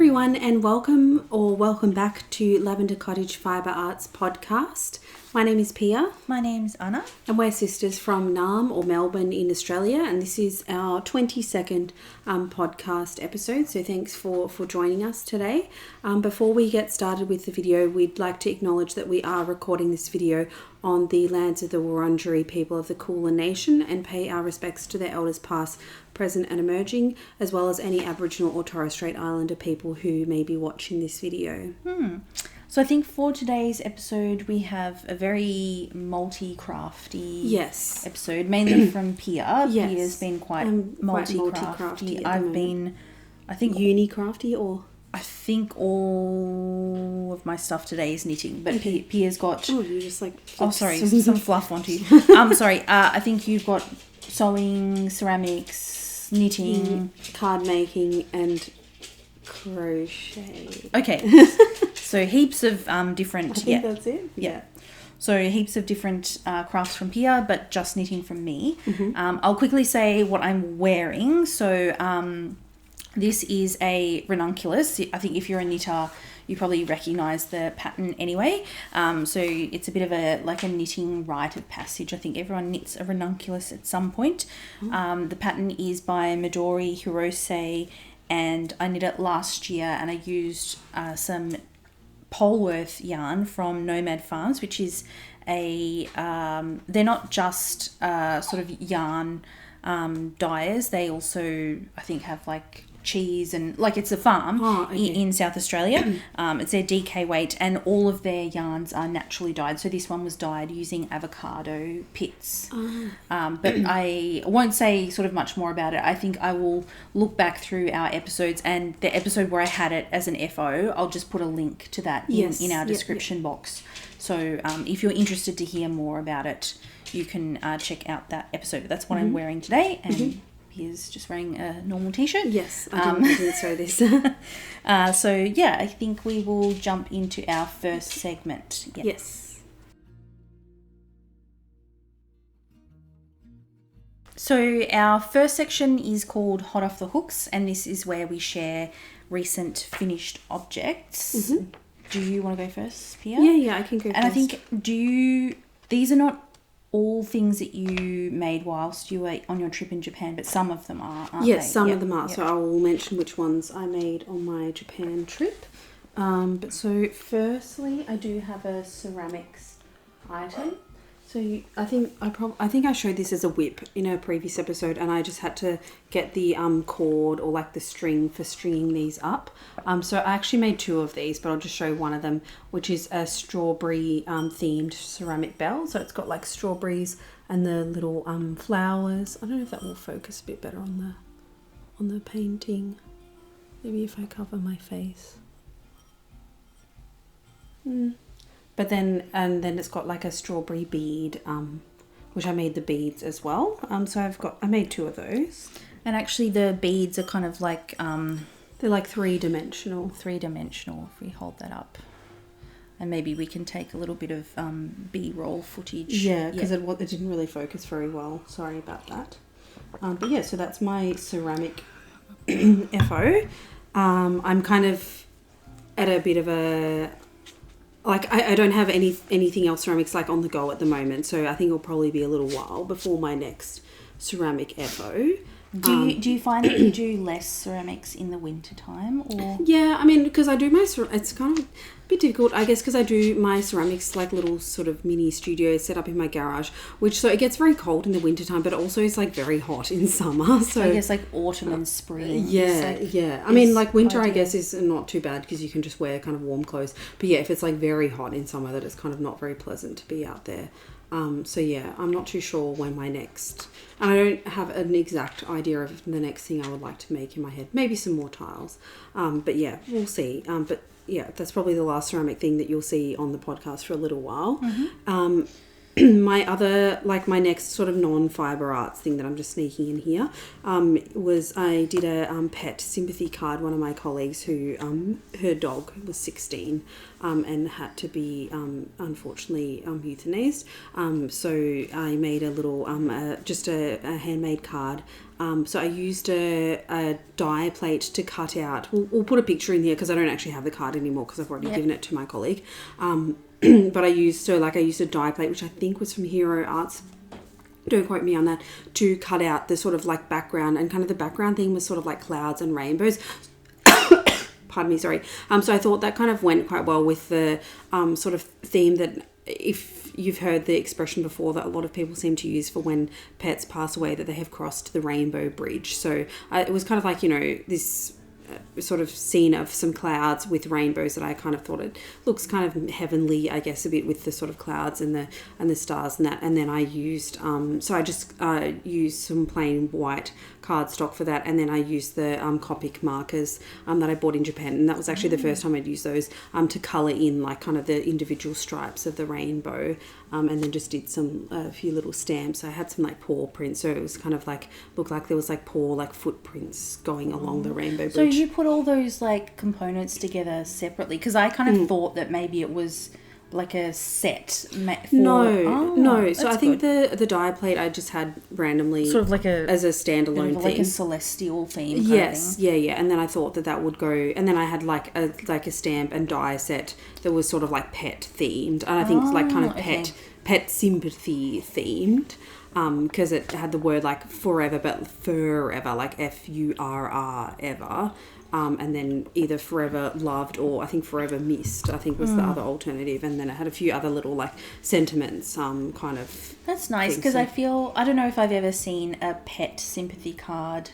everyone, and welcome back to Lavender Cottage Fibre Arts podcast. My name is Pia. My name's Anna. And we're sisters from Naarm or Melbourne in Australia, and this is our 22nd podcast episode, so thanks for joining us today. Before we get started with the video, we'd like to acknowledge that we are recording this video on the lands of the Wurundjeri people of the Kulin Nation and pay our respects to their elders past, present and emerging, as well as any Aboriginal or Torres Strait Islander people who may be watching this video. So I think for today's episode we have a very multi-crafty episode, mainly from Pia. Yes. Pia's been quite multi-crafty. I've been, I think, uni-crafty, or I think all of my stuff today is knitting, but Pia's got... Oh, you just like... some fluff onto you. Sorry, I think you've got sewing, ceramics, knitting... card making and crochet. Okay. So heaps of different... I think that's it. Yeah. So heaps of different crafts from Pia, but just knitting from me. I'll quickly say what I'm wearing. So this is a Ranunculus. I think if you're a knitter, you probably recognise the pattern anyway. So it's a bit of a knitting rite of passage. I think everyone knits a Ranunculus at some point. The pattern is by Midori, Hirose, and I knit it last year, and I used some Polworth yarn from Nomad Farms, which is a they're not just sort of yarn dyers. They also, I think, have like cheese and it's a farm in South Australia. It's their DK weight, and all of their yarns are naturally dyed. So this one was dyed using avocado pits. But I won't say sort of much more about it. I think I will look back through our episodes, and the episode where I had it as an FO, I'll just put a link to that in our description box. So if you're interested to hear more about it, you can check out that episode. But that's what I'm wearing today, and Pia's just wearing a normal t-shirt. Yes, I didn't sew this. So yeah, I think we will jump into our first segment. Yep. Yes. So our first section is called Hot Off the Hooks, and this is where we share recent finished objects. Do you want to go first, Pia? Yeah, I can go first. And I think, these are not all things that you made whilst you were on your trip in Japan, but some of them are, aren't they? Yes, some of them are. So I will mention which ones I made on my Japan trip. But so firstly, I do have a ceramics item. So I think I showed this as a whip in a previous episode, and I just had to get the cord or like the string for stringing these up. So I actually made two of these, but I'll just show one of them, which is a strawberry themed ceramic bell. So it's got like strawberries and the little flowers. I don't know if that will focus a bit better on the painting. Maybe if I cover my face. But then it's got like a strawberry bead, which I made the beads as well. So I made two of those. And actually the beads are kind of like... they're like three-dimensional. Three-dimensional, if we hold that up. And maybe we can take a little bit of B-roll footage. Yeah, because it didn't really focus very well. Sorry about that. But yeah, so that's my ceramic FO. I'm kind of at a bit of a... I don't have anything else ceramics on the go at the moment, so I think it'll probably be a little while before my next ceramic FO. Do you find that you do less ceramics in the winter time, or? Yeah, I mean, because I do it's kind of a bit difficult, I guess, because I do my ceramics little sort of mini studios set up in my garage, so it gets very cold in the winter time, but also it's very hot in summer. So I guess autumn and spring. Yeah. I mean, winter I guess is not too bad because you can just wear kind of warm clothes. But yeah, if it's very hot in summer, that it's kind of not very pleasant to be out there. So yeah, I'm not too sure when my next... And I don't have an exact idea of the next thing I would like to make in my head. Maybe some more tiles. But yeah, we'll see. But yeah, that's probably the last ceramic thing that you'll see on the podcast for a little while. My other, my next sort of non-fibre arts thing that I'm just sneaking in here was I did a pet sympathy card. One of my colleagues who, her dog was 16. and had to be unfortunately euthanized. So I made a little just a handmade card. So I used a die plate to cut out. We'll put a picture in here because I don't actually have the card anymore because I've already given it to my colleague. But I used a die plate, which I think was from Hero Arts. Don't quote me on that, to cut out the sort of like background, and kind of the background theme was sort of like clouds and rainbows. Pardon me, sorry. So I thought that kind of went quite well with the sort of theme that, if you've heard the expression before, that a lot of people seem to use for when pets pass away, that they have crossed the rainbow bridge. So it was kind of like, this sort of scene of some clouds with rainbows that I kind of thought it looks kind of heavenly, I guess, a bit with the sort of clouds and the stars and that. And then I used I just used some plain white cardstock for that, and then I used the Copic markers that I bought in Japan, and that was actually the first time I'd used those to colour in like kind of the individual stripes of the rainbow, and then just did a few little stamps. I had some like paw prints, so it was kind of like looked like there was like paw like footprints going along the rainbow bridge. So you put all those like components together separately? Because I kind of thought that maybe it was like a set No. So I think the die plate I just had randomly, sort of like as a standalone thing, like a celestial theme. Yes, yeah. And then I thought that would go, and then I had like a stamp and die set that was sort of like pet themed, and I think like kind of pet sympathy themed. Because it had the word like forever, but forever, like FURR ever. And then either forever loved or I think forever missed, I think was the other alternative. And then it had a few other little like sentiments, kind of. That's nice, because I don't know if I've ever seen a pet sympathy card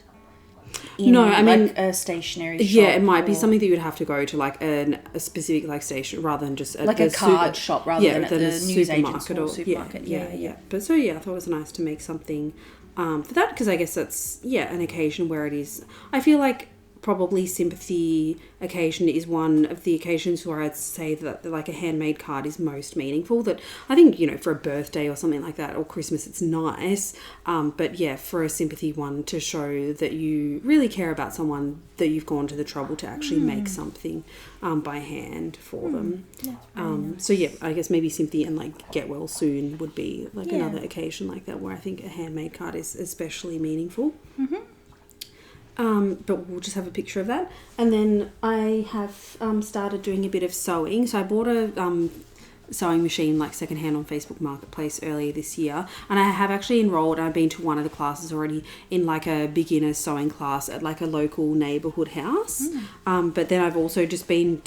in a stationery shop. Yeah, it might be something that you would have to go to like a specific like station rather than just a card shop rather than at the supermarket or supermarket. Yeah. But so I thought it was nice to make something for that, because I guess that's an occasion where it is. I feel like probably sympathy occasion is one of the occasions where I'd say that like a handmade card is most meaningful. That I think, for a birthday or something like that, or Christmas, it's nice. But yeah, for a sympathy one, to show that you really care about someone, that you've gone to the trouble to actually make something by hand for them. Nice. So yeah, I guess maybe sympathy and like get well soon would be like another occasion like that, where I think a handmade card is especially meaningful. But we'll just have a picture of that. And then I have started doing a bit of sewing. So I bought a sewing machine like secondhand on Facebook Marketplace earlier this year, and I have actually enrolled. I've been to one of the classes already in like a beginner sewing class at like a local neighbourhood house. But then I've also just been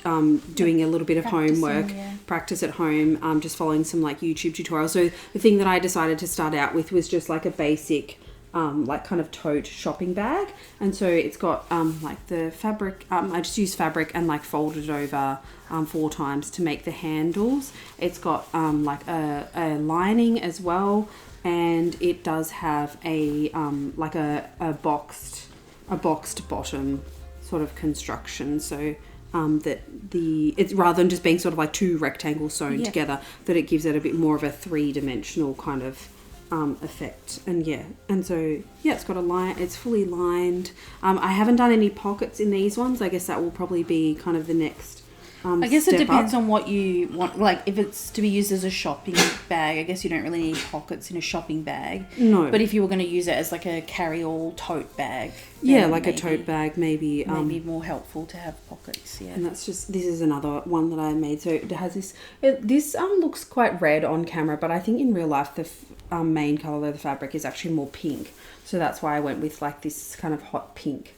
doing a little bit of homework, practice at home, just following some like YouTube tutorials. So the thing that I decided to start out with was just like a basic like kind of tote shopping bag, and so it's got like the fabric. I just used fabric and like folded it over 4 times to make the handles. It's got like a lining as well, and it does have a like a boxed bottom sort of construction. So that it's rather than just being sort of like 2 rectangles sewn together, that it gives it a bit more of a 3-dimensional kind of effect. And so it's got a line, it's fully lined. I haven't done any pockets in these ones. I guess that will probably be kind of the next I guess it depends on what you want. Like if it's to be used as a shopping bag, I guess you don't really need pockets in a shopping bag. No. But if you were going to use it as like a carry-all tote bag, like a tote bag, maybe more helpful to have pockets. Yeah. And this is another one that I made. So it has this looks quite red on camera, but I think in real life the main color of the fabric is actually more pink. So that's why I went with like this kind of hot pink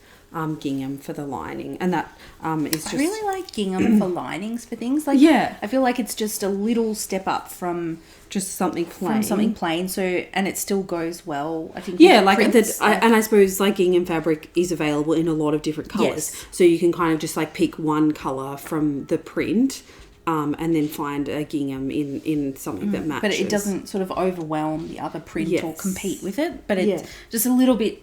gingham for the lining, and that is just... I really like gingham for linings for things. Like, I feel like it's just a little step up from just something plain. So, and it still goes well, I think. Yeah, like and I suppose like gingham fabric is available in a lot of different colours. Yes. So you can kind of just like pick one colour from the print, and then find a gingham in something that matches. But it doesn't sort of overwhelm the other print or compete with it. But it's just a little bit,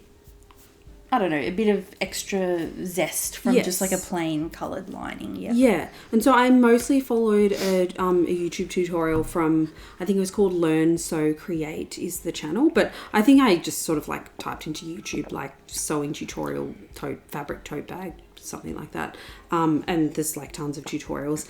I don't know, a bit of extra zest from just like a plain coloured lining. Yeah. And so I mostly followed a YouTube tutorial from, I think it was called Learn Sew Create is the channel. But I think I just sort of like typed into YouTube like sewing tutorial fabric tote bag something like that. And there's like tons of tutorials.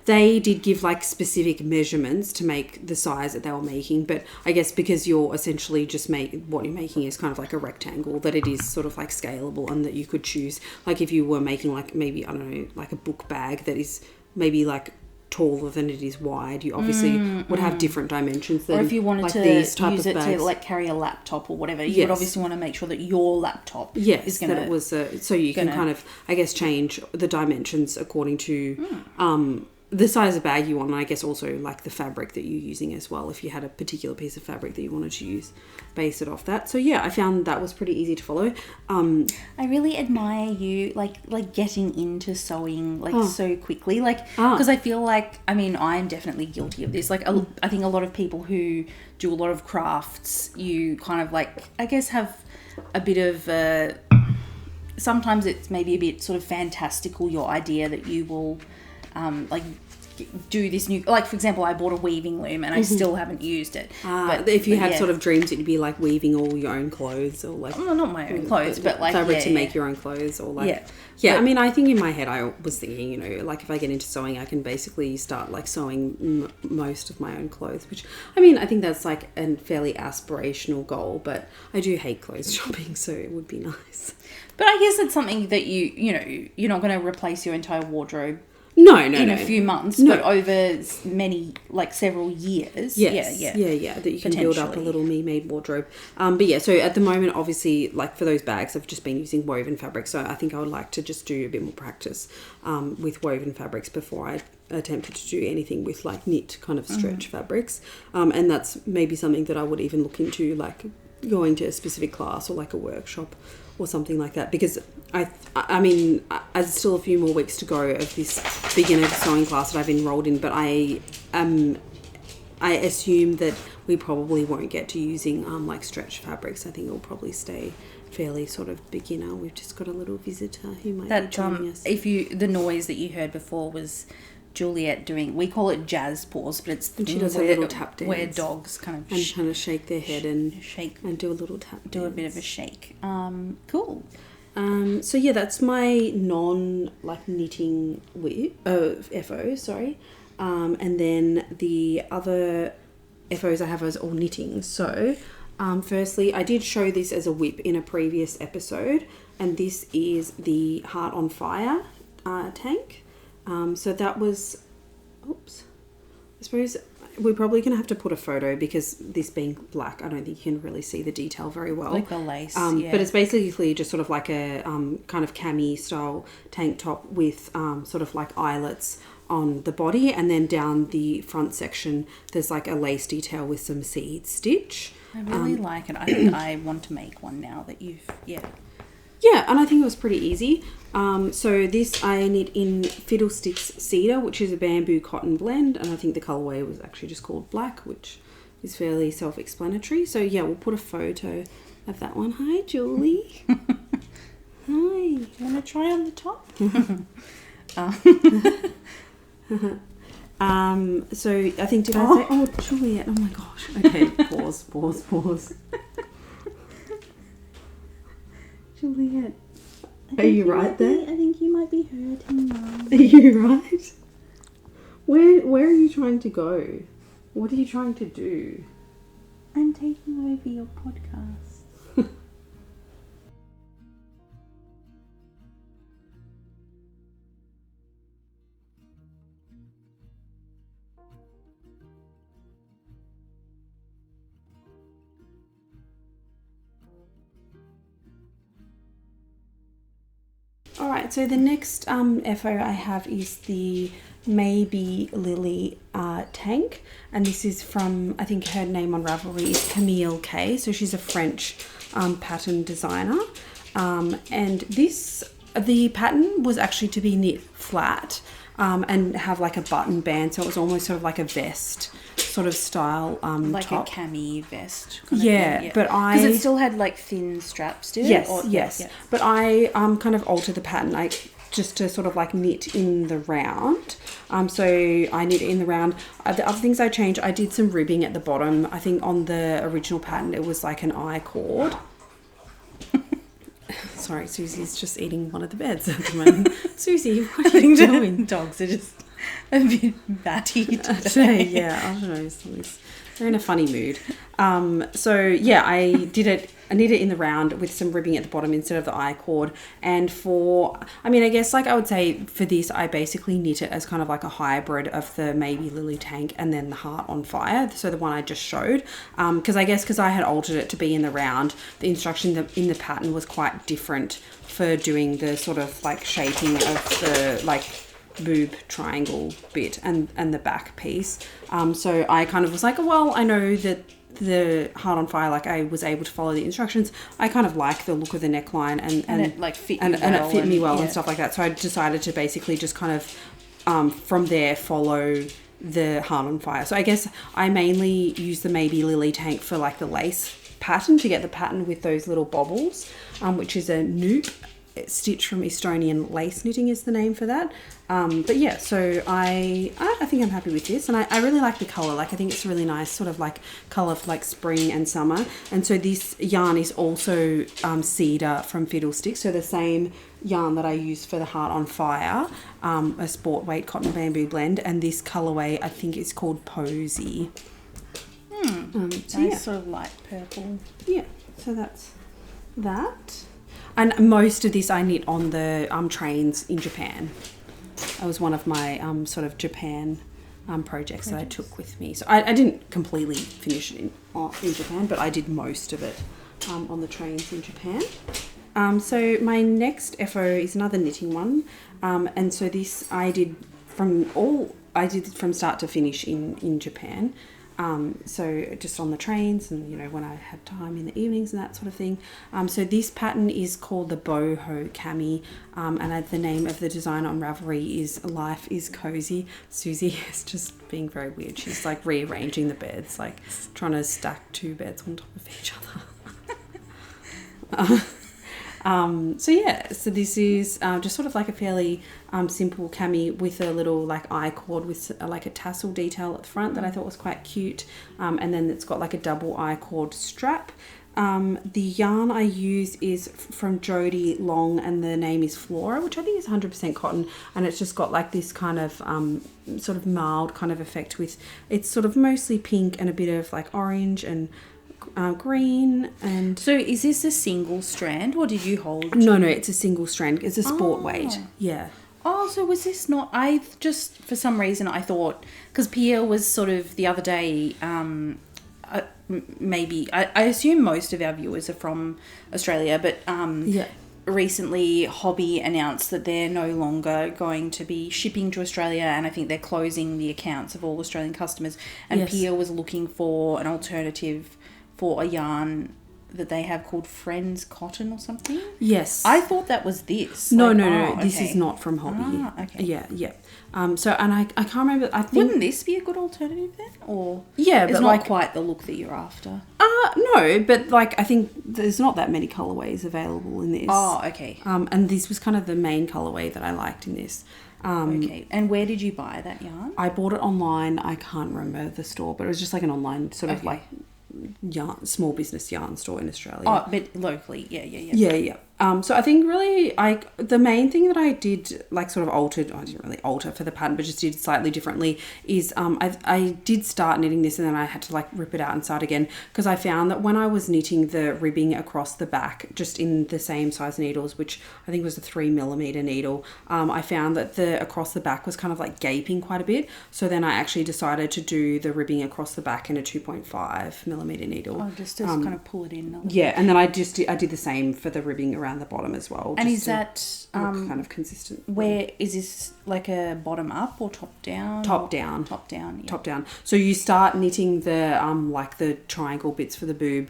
They did give like specific measurements to make the size that they were making, but I guess because you're essentially just what you're making is kind of like a rectangle, that it is sort of like scalable, and that you could choose, like if you were making like maybe, I don't know, like a book bag that is maybe like taller than it is wide, you obviously would have different dimensions than, or if you wanted like to these type use of it bags. to like carry a laptop or whatever, you would obviously want to make sure that your laptop is going to... that it was so you can kind of, I guess, change the dimensions according to the size of bag you want, and I guess also like the fabric that you're using as well. If you had a particular piece of fabric that you wanted to use, base it off that. So yeah, I found that was pretty easy to follow. I really admire you like getting into sewing so quickly, like because I feel like, I mean, I'm definitely guilty of this. Like I think a lot of people who do a lot of crafts, you kind of like, I guess, have a bit of sometimes it's maybe a bit sort of fantastical, your idea that you will like do this new, like for example, I bought a weaving loom and I still haven't used it. But if you had sort of dreams that you'd be like weaving all your own clothes, or like, well, not my own clothes, but like fabric to make your own clothes, or like but, I mean, I think in my head I was thinking, you know, like if I get into sewing, I can basically start like sewing most of my own clothes, which I mean, I think that's like a fairly aspirational goal, but I do hate clothes shopping, so it would be nice. But I guess it's something that you know, you're not going to replace your entire wardrobe in a few months, but over many, like several years. Yes. Yeah, that you can build up a little me-made wardrobe. But yeah, so at the moment, obviously, like for those bags, I've just been using woven fabric, so I think I would like to just do a bit more practice with woven fabrics before I attempted to do anything with like knit kind of stretch fabrics. And that's maybe something that I would even look into, like going to a specific class or like a workshop or something like that, because I mean, there's still a few more weeks to go of this beginner sewing class that I've enrolled in, but I assume that we probably won't get to using like stretch fabrics. I think it'll probably stay fairly sort of beginner. We've just got a little visitor who might be joining us. The noise that you heard before was Juliet doing, we call it jazz paws, but it's, and she does a little tap dance where dogs kind of shake their head and shake and do a little tap dance. Do a bit of a shake. Cool. So yeah, that's my non like knitting FO, sorry. And then the other FOs I have is all knitting. So firstly, I did show this as a whip in a previous episode, and this is the Heart on Fire tank. So that was, oops, I suppose we're probably going to have to put a photo, because this being black, I don't think you can really see the detail very well. Like the lace, But it's basically just sort of like a kind of cami style tank top with sort of like eyelets on the body, and then down the front section there's like a lace detail with some seed stitch. I really like it. I think I want to make one now that you've, Yeah, and I think it was pretty easy. So this I knit in Fiddlesticks Cedar, which is a bamboo cotton blend, and I think the colourway was actually just called black, which is fairly self-explanatory. So yeah, we'll put a photo of that one. Hi, Julie. Hi. You want to try on the top? So I think, did I say... Oh, Juliet, oh my gosh. Okay, pause. Juliet, are you right there? I think you might be hurting, Mum. Are you right? Where are you trying to go? What are you trying to do? I'm taking over your podcast. Alright, so the next FO I have is the Maybe Lily tank, and this is from, I think her name on Ravelry is Camille K, so she's a French pattern designer, and the pattern was actually to be knit flat and have like a button band, so it was almost sort of like a vest sort of style like top. a cami vest But because it still had like thin straps to it. Yes. But I kind of altered the pattern like just to sort of like knit in the round. So I knit in the round. The other things I changed, I did some ribbing at the bottom. I think on the original pattern it was like an I cord. sorry, Susie's just eating one of the beds at the moment. Susie, what are you doing? Dogs are just a bit batty today. Yeah, I don't know. They're in a funny mood. So yeah, I knit it in the round with some ribbing at the bottom instead of the I-cord. And I guess like I would say for this, I basically knit it as kind of like a hybrid of the Maybe Lily Tank and then the Heart on Fire. So the one I just showed. Because I had altered it to be in the round, the instruction in the pattern was quite different for doing the sort of like shaping of the like boob triangle bit and the back piece. So I kind of was like, well, I know that the Heart on Fire, like I was able to follow the instructions. I kind of like the look of the neckline and it like fit and it fit me well yeah. and stuff like that. So I decided to basically just kind of from there follow the Heart on Fire. So I guess I mainly use the Maybe Lily Tank for like the lace pattern to get the pattern with those little bobbles, which is a Noop stitch from Estonian Lace Knitting is the name for that. But yeah, so I think I'm happy with this, and I really like the colour. Like I think it's a really nice sort of like colour for like spring and summer. And so this yarn is also Cedar from Fiddlesticks, so the same yarn that I use for the Heart on Fire, a sport weight cotton bamboo blend, and this colourway I think is called Posie. Nice sort of light purple. Yeah, so that's that. And most of this I knit on the trains in Japan. That was one of my sort of Japan projects that I took with me. So I didn't completely finish it in Japan, but I did most of it on the trains in Japan. So my next FO is another knitting one. And so this I did from start to finish in Japan. So just on the trains and, you know, when I had time in the evenings and that sort of thing. So this pattern is called the Boho Cami, and the name of the design on Ravelry is Life is Cozy. Susie is just being very weird. She's like rearranging the beds, like trying to stack two beds on top of each other. So this is just sort of like a fairly simple cami with a little like I-cord with like a tassel detail at the front that I thought was quite cute, and then it's got like a double I-cord strap. The yarn I use is from Jody Long, and the name is Flora, which I think is 100% cotton, and it's just got like this kind of sort of mild kind of effect with, it's sort of mostly pink and a bit of like orange and green. And so is this a single strand, or did you hold no it's a single strand. It's a sport weight. Yeah. So was this not, I just for some reason I thought, because Pia was sort of the other day, maybe I assume most of our viewers are from Australia, but recently Hobby announced that they're no longer going to be shipping to Australia, and I think they're closing the accounts of all Australian customers, and Pia was looking for an alternative for a yarn that they have called Friends Cotton or something. Yes. I thought that was this. No. This is not from Hobby. Okay. Yeah. So, and I can't remember. I think... Wouldn't this be a good alternative then? Or yeah, it's but not like quite the look that you're after. No, but like I think there's not that many colorways available in this. Oh, okay. And this was kind of the main colorway that I liked in this. Okay. And where did you buy that yarn? I bought it online. I can't remember the store, but it was just like an online sort of like yarn, small business yarn store in Australia. Oh, but locally, yeah. So I think really the main thing that I did like sort of altered, I didn't really alter for the pattern, but just did slightly differently is I did start knitting this and then I had to like rip it out and start again, because I found that when I was knitting the ribbing across the back just in the same size needles, which I think was a 3mm needle, I found that the across the back was kind of like gaping quite a bit. So then I actually decided to do the ribbing across the back in a 2.5mm needle. Oh, just to kind of pull it in. Yeah, and then I did the same for the ribbing around the bottom as well. And is that kind of consistent? Where is this, like a bottom up or top down? Top down. Top down. Yeah. Top down. So you start knitting the like the triangle bits for the boob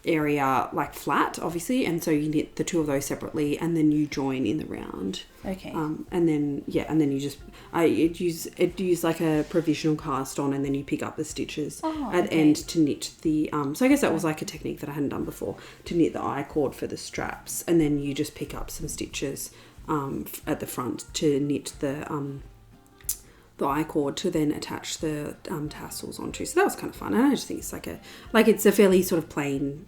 area like flat, obviously, and so you knit the two of those separately, and then you join in the round. Okay. And then you just it use like a provisional cast on, and then you pick up the stitches at the end to knit the so I guess that was like a technique that I hadn't done before, to knit the I-cord for the straps, and then you just pick up some stitches at the front to knit the I-cord to then attach the tassels onto. So that was kind of fun, and I just think it's it's a fairly sort of plain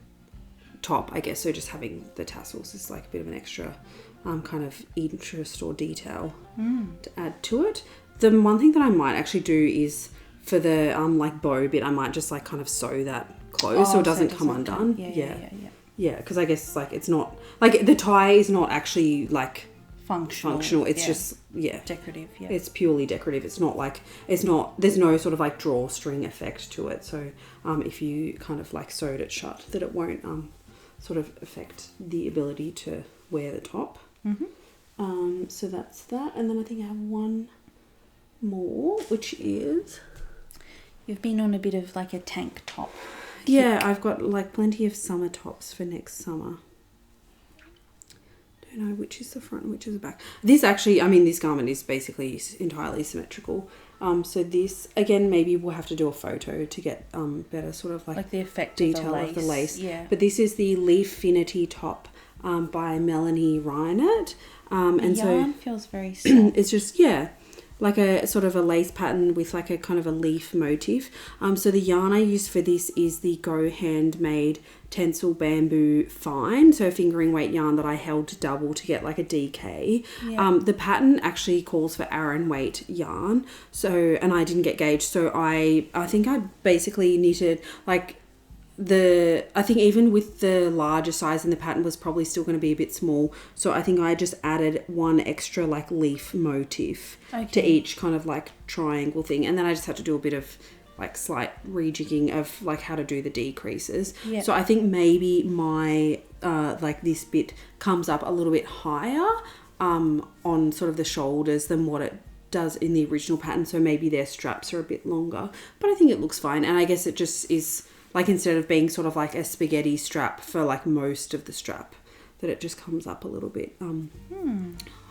top, I guess. So just having the tassels is like a bit of an extra kind of interest or detail to add to it. The one thing that I might actually do is for the like bow bit, I might just like kind of sew that close so it doesn't come undone. Yeah, because I guess like it's not like the tie is not actually like functional. It's just decorative. Yeah, it's purely decorative. It's not like there's no sort of like drawstring effect to it. So if you kind of like sewed it shut, that it won't sort of affect the ability to wear the top. So that's that, and then I think I have one more, which is you've been on a bit of like a tank top. Yeah, I've got like plenty of summer tops for next summer. Don't know which is the front and which is the back. This actually, I mean, this garment is basically entirely symmetrical. So this, again, maybe we'll have to do a photo to get better sort of like the effect detail of the lace. Yeah. But this is the Leafinity top by Melanie Reinert. And the yarn feels very soft. It's just, like a sort of a lace pattern with like a kind of a leaf motif. So the yarn I used for this is the Go Handmade Tencel Bamboo Fine, so fingering weight yarn that I held double to get like a DK. The pattern actually calls for Aran weight yarn, so, and I didn't get gauge, so I think I basically knitted like I think even with the larger size, and the pattern was probably still going to be a bit small, so I think I just added one extra like leaf motif to each kind of like triangle thing, and then I just had to do a bit of like slight rejigging of like how to do the decreases. So I think maybe my like this bit comes up a little bit higher on sort of the shoulders than what it does in the original pattern, so maybe their straps are a bit longer, but I think it looks fine. And I guess it just is like, instead of being sort of like a spaghetti strap for like most of the strap, that it just comes up a little bit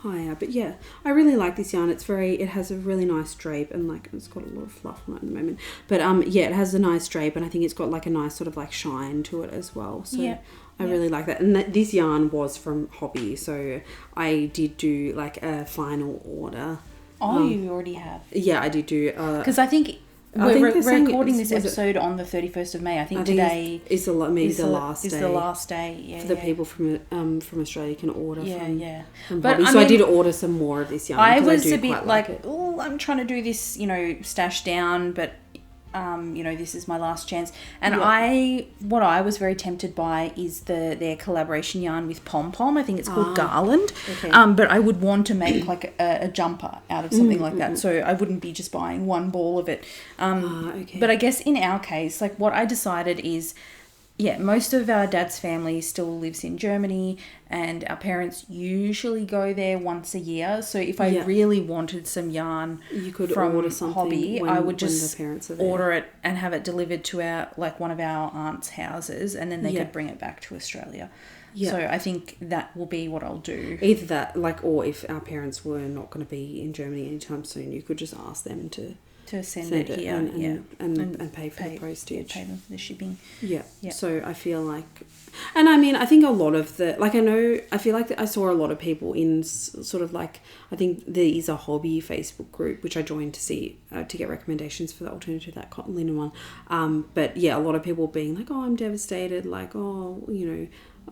higher. But yeah, I really like this yarn. It has a really nice drape, and like it's got a lot of fluff on it at the moment. But it has a nice drape, and I think it's got like a nice sort of like shine to it as well. So I really like that. And this yarn was from Hobby, so I did do like a final order. You already have? Yeah, I did do. Because I think we're recording this episode on the 31st of May. I think today is the last day. For the people from Australia can order from but Hobby. So I did order some more of this yarn. I was a bit like, oh, I'm trying to do this, stash down, but this is my last chance. And what I was very tempted by is their collaboration yarn with Pom Pom. I think it's called Garland. But I would want to make like a jumper out of something like that. So I wouldn't be just buying one ball of it. But I guess in our case, like what I decided is, most of our dad's family still lives in Germany, and our parents usually go there once a year. So if I really wanted some yarn, you could from order something Hobby, I would just order it and have it delivered to one of our aunt's houses, and then they could bring it back to Australia. So I think that will be what I'll do. Either that, or if our parents were not going to be in Germany anytime soon, you could just ask them to send it here and pay for the postage. Pay them for the shipping. So I feel like, and I mean, I think a lot of I feel like I saw a lot of people in sort of like, I think there is a Hobby Facebook group, which I joined to see, to get recommendations for the alternative to that cotton linen one. But a lot of people being like, oh, I'm devastated, like, oh,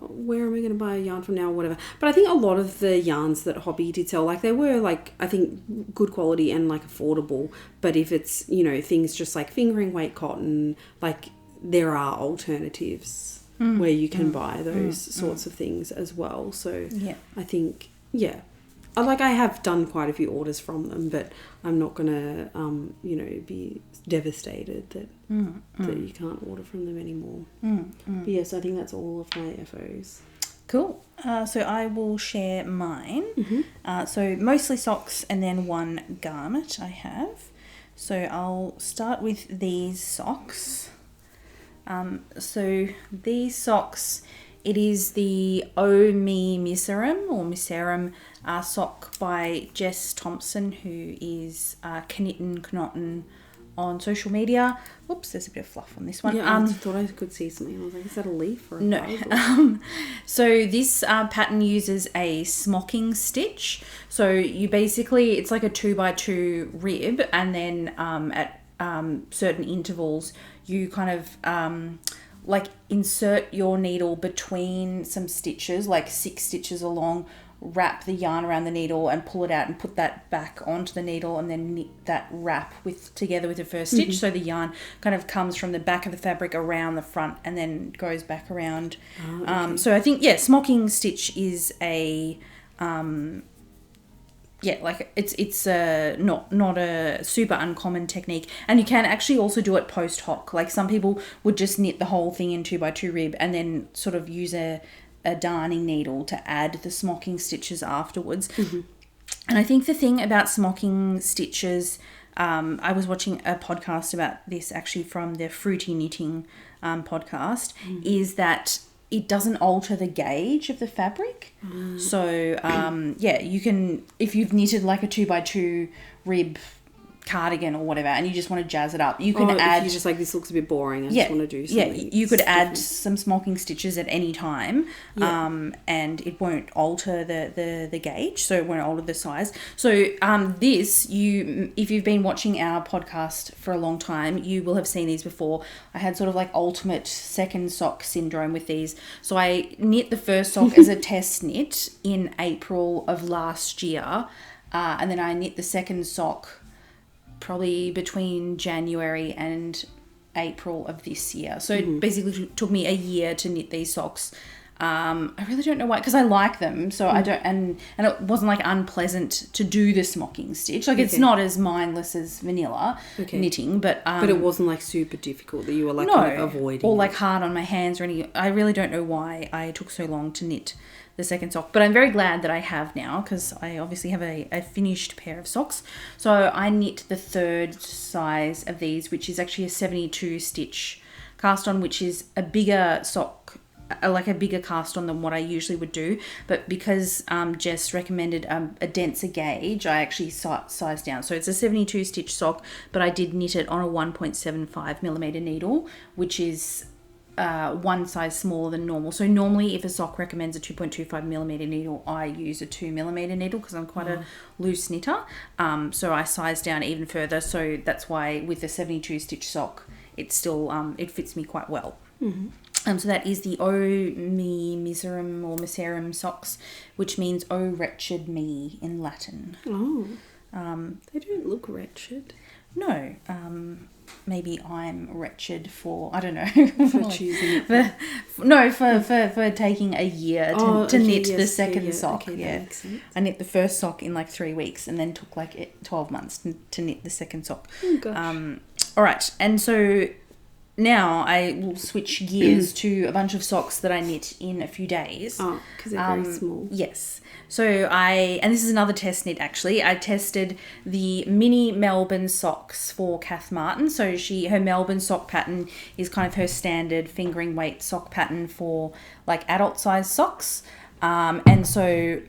where am I going to buy a yarn from now or whatever. But I think a lot of the yarns that Hobby did sell, like they were like, I think good quality and like affordable. But if it's, things just like fingering weight cotton, like there are alternatives where you can buy those sorts of things as well. So I think, I have done quite a few orders from them, but I'm not going to, be devastated that you can't order from them anymore. But yes, I think that's all of my FOs. Cool. So I will share mine. So mostly socks and then one garment I have. So I'll start with these socks. So these socks, it is the Me Miserum or Miserum sock by Jess Thompson, who is Knitten on social media. Oops, there's a bit of fluff on this one. I thought I could see something. I was like, is that a leaf or a no? So this pattern uses a smocking stitch. So you basically, it's like a 2x2 rib, and then at certain intervals, you kind of like insert your needle between some stitches, like 6 stitches along, wrap the yarn around the needle and pull it out and put that back onto the needle, and then knit that wrap together with the first stitch. So the yarn kind of comes from the back of the fabric around the front and then goes back around. So I think, smocking stitch is a it's not a super uncommon technique, and you can actually also do it post hoc. Like some people would just knit the whole thing in 2x2 rib and then sort of use a darning needle to add the smocking stitches afterwards. And I think the thing about smocking stitches, I was watching a podcast about this actually from the Fruity Knitting podcast, is that it doesn't alter the gauge of the fabric. So, you can, if you've knitted like a 2x2 rib cardigan or whatever and you just want to jazz it up, you can add... If you're just like, this looks a bit boring, I just want to do something. Yeah, you could add some smocking stitches at any time, and it won't alter the gauge, so it won't alter the size. So if you've been watching our podcast for a long time, you will have seen these before. I had sort of like ultimate second sock syndrome with these. So I knit the first sock as a test knit in April of last year, and then I knit the second sock probably between January and April of this year. So it basically took me a year to knit these socks. I really don't know why, because I like them. So I don't, and it wasn't like unpleasant to do the smocking stitch. Like it's not as mindless as vanilla knitting, but it wasn't like super difficult that you were like kind of avoiding, or like hard on my hands or anything. I really don't know why I took so long to knit the second sock, but I'm very glad that I have now, because I obviously have a finished pair of socks. So I knit the third size of these, which is actually a 72 stitch cast on, which is a bigger sock, like a bigger cast on than what I usually would do. But because Jess recommended a denser gauge, I actually sized down. So it's a 72 stitch sock, but I did knit it on a 1.75 millimeter needle, which is one size smaller than normal. So normally if a sock recommends a 2.25 millimeter needle, I use a 2 millimeter needle because I'm quite a loose knitter. So I sized down even further. So that's why with the 72 stitch sock, it's still, it fits me quite well. So that is the Me Miserum or Miserum socks, which means "Oh wretched me" in Latin. They don't look wretched. No. Maybe I'm wretched for, I don't know. For choosing it. For taking a year to knit the second sock. Okay, I knit the first sock in like 3 weeks and then took like 12 months to knit the second sock. Oh, gosh. All right. And so now I will switch gears to a bunch of socks that I knit in a few days. Oh, because they're very small. Yes. So and this is another test knit actually. I tested the mini Melbourne socks for Kath Martin. So her Melbourne sock pattern is kind of her standard fingering weight sock pattern for like adult size socks. And so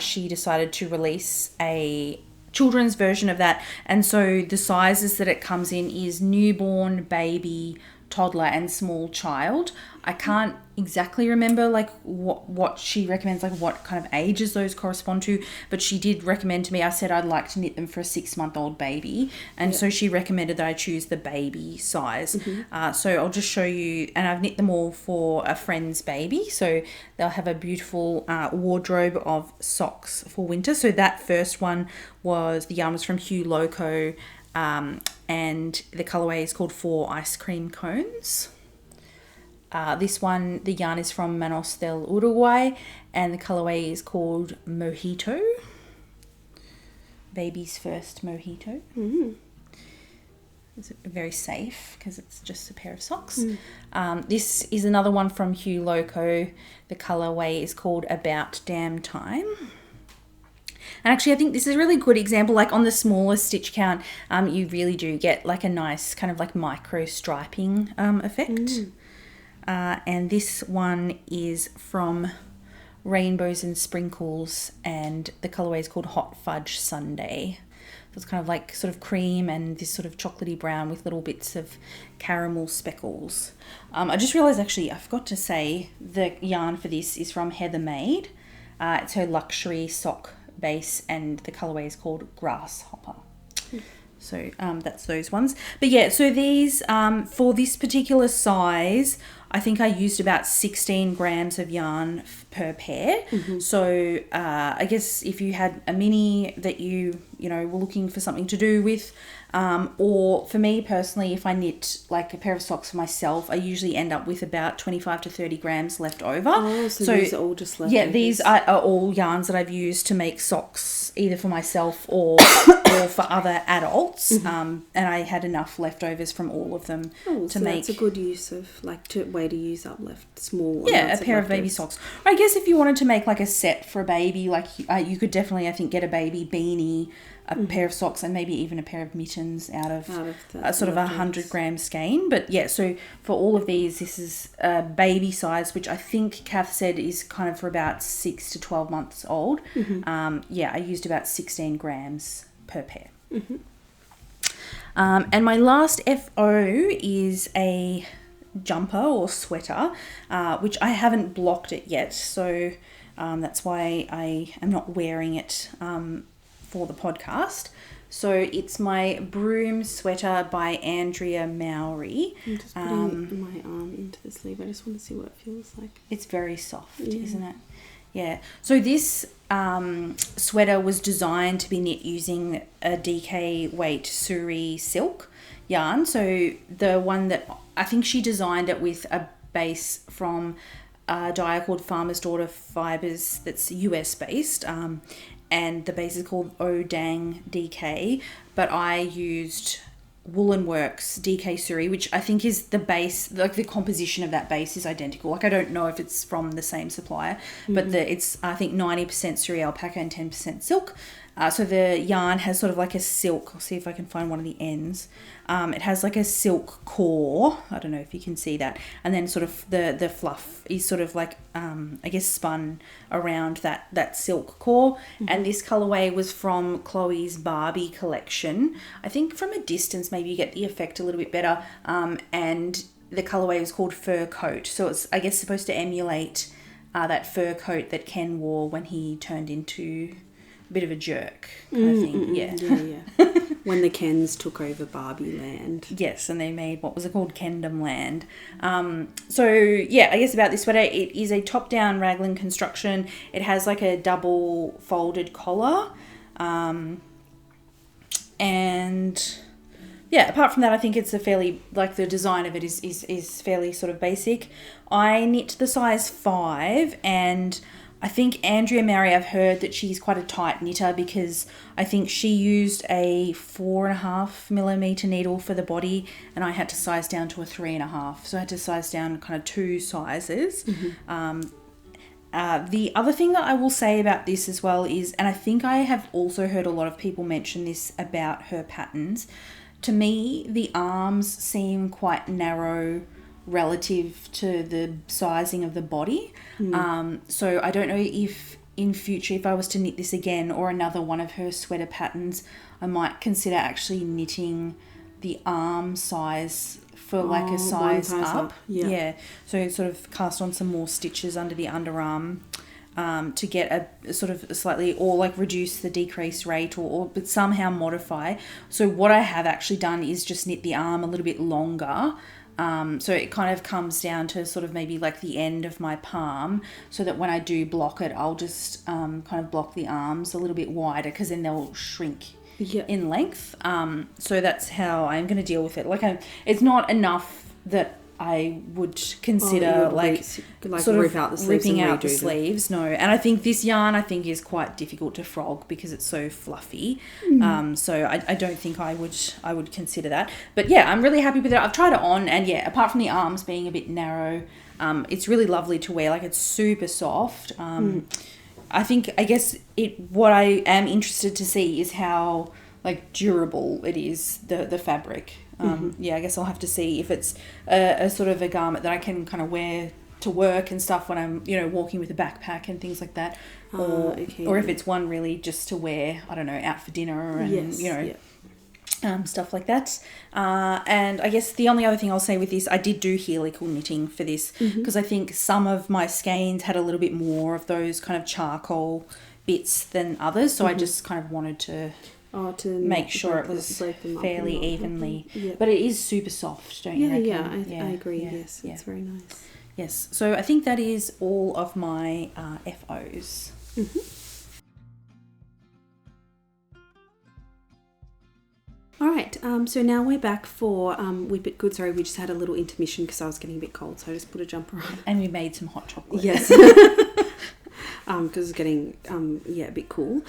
she decided to release a children's version of that, and so the sizes that it comes in is newborn, baby, toddler and small child. I can't exactly remember like what she recommends, like what kind of ages those correspond to, but she did recommend to me, I said I'd like to knit them for a 6-month-old baby, and so she recommended that I choose the baby size. So I'll just show you, and I've knit them all for a friend's baby, so they'll have a beautiful wardrobe of socks for winter. So that first one the yarn was from Hugh Loco, and the colourway is called 4 Ice Cream Cones. This one, the yarn is from Manos del Uruguay, and the colourway is called Mojito. Baby's first Mojito. It's very safe because it's just a pair of socks. This is another one from Hugh Loco. The colourway is called About Damn Time. And actually, I think this is a really good example. Like on the smaller stitch count, you really do get like a nice kind of like micro striping effect. And this one is from Rainbows and Sprinkles, and the colourway is called Hot Fudge Sundae. So it's kind of like sort of cream and this sort of chocolatey brown with little bits of caramel speckles. I just realised actually I forgot to say the yarn for this is from Heather Maid. It's her luxury sock base, and the colourway is called Grasshopper. So that's those ones. But yeah, so these for this particular size, I think I used about 16 grams of yarn per pair. So I guess if you had a mini that you were looking for something to do with, or for me personally, if I knit like a pair of socks for myself, I usually end up with about 25 to 30 grams left over. Oh, so these are all just leftovers. Yeah, these are all yarns that I've used to make socks either for myself or for other adults. And I had enough leftovers from all of them to make. That's a good use of way to use up small. Yeah, a pair of baby socks. Or I guess if you wanted to make like a set for a baby, like you could definitely, I think, get a baby beanie, a pair of socks, and maybe even a pair of mittens out of sort of 100 gram skein. But yeah, so for all of these, this is baby size, which I think Kath said is kind of for about 6 to 12 months old. I used about 16 grams per pair. And my last FO is a jumper or sweater, which I haven't blocked it yet, so that's why I am not wearing it for the podcast. So it's my Broom Sweater by Andrea Mowry. I'm just putting my arm into the sleeve. I just want to see what it feels like. It's very soft, isn't it? Yeah. So this sweater was designed to be knit using a DK weight Suri silk yarn. So the one that I think she designed it with a base from a dyer called Farmer's Daughter Fibers that's US based. And the base is called Odang DK, but I used Woolen Works DK Suri, which I think is the base, like the composition of that base is identical. Like I don't know if it's from the same supplier, but it's I think 90% Suri alpaca and 10% silk. So the yarn has sort of like a silk. I'll see if I can find one of the ends. It has like a silk core. I don't know if you can see that. And then sort of the fluff is sort of like, I guess, spun around that silk core. And this colorway was from Chloe's Barbie collection. I think from a distance, maybe you get the effect a little bit better. And the colorway was called Fur Coat. So it's, I guess, supposed to emulate that fur coat that Ken wore when he turned into a bit of a jerk kind of thing. Yeah. When the Kens took over Barbie land. Yes, and they made, what was it called? Kendom Land. So yeah, I guess about this sweater, it is a top-down raglan construction. It has like a double folded collar. And yeah, apart from that, I think it's a fairly, like the design of it is fairly sort of basic. I knit the size 5, and I think Andrea Mowry, I've heard that she's quite a tight knitter because I think she used a 4.5mm needle for the body, and I had to size down to a 3.5. So I had to size down kind of 2 sizes. The other thing that I will say about this as well is, and I think I have also heard a lot of people mention this about her patterns, to me, the arms seem quite narrow relative to the sizing of the body. So I don't know if in future, if I was to knit this again or another one of her sweater patterns, I might consider actually knitting the arm size for like a size up. Yeah. So sort of cast on some more stitches under the underarm to get a sort of slightly, or like reduce the decrease rate or but somehow modify. So what I have actually done is just knit the arm a little bit longer. So it kind of comes down to sort of maybe like the end of my palm, so that when I do block it, I'll just kind of block the arms a little bit wider, because then they'll shrink in length. So that's how I'm going to deal with it. Like it's not enough that I would consider sort rip of out the sleeves ripping and out the redo them. sleeves. No, and I think this yarn is quite difficult to frog because it's so fluffy. So I don't think I would consider that. But yeah, I'm really happy with it. I've tried it on, and yeah, apart from the arms being a bit narrow, it's really lovely to wear. Like it's super soft. I guess what I am interested to see is how like durable it is, the fabric. I guess I'll have to see if it's a sort of a garment that I can kind of wear to work and stuff when I'm, walking with a backpack and things like that. Or if it's one really just to wear, I don't know, out for dinner and, stuff like that. And I guess the only other thing I'll say with this, I did do helical knitting for this because I think some of my skeins had a little bit more of those kind of charcoal bits than others. So I just kind of wanted to to make sure it was fairly evenly. But it is super soft, don't you reckon? I agree. Yes, it's very nice. Yes, so I think that is all of my FOs. All right, so now we're back for Whip It Good. Sorry, we just had a little intermission because I was getting a bit cold, so I just put a jumper on. And we made some hot chocolate. Yes. Because it's getting a bit cool.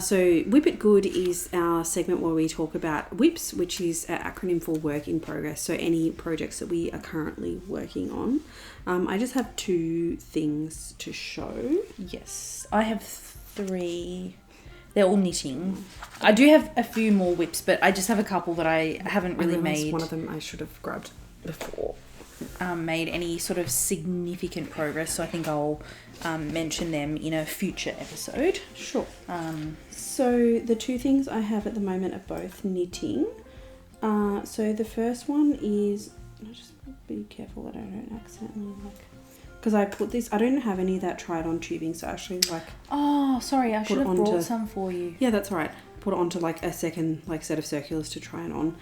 So Whip It Good is our segment where we talk about WIPs, which is an acronym for work in progress. So any projects that we are currently working on. I just have 2 things to show. Yes, I have 3. They're all knitting. I do have a few more WIPs, but I just have a couple that I haven't really made. One of them I should have grabbed before. Made any sort of significant progress, so I think I'll mention them in a future episode. Sure. So the 2 things I have at the moment are both knitting. So the first one is, I'll just be careful that I don't accidentally because I put this, I don't have any of that tried on tubing, so actually oh, sorry, I should have brought some for you. Yeah, that's all right. Put it onto a second set of circulars to try it on.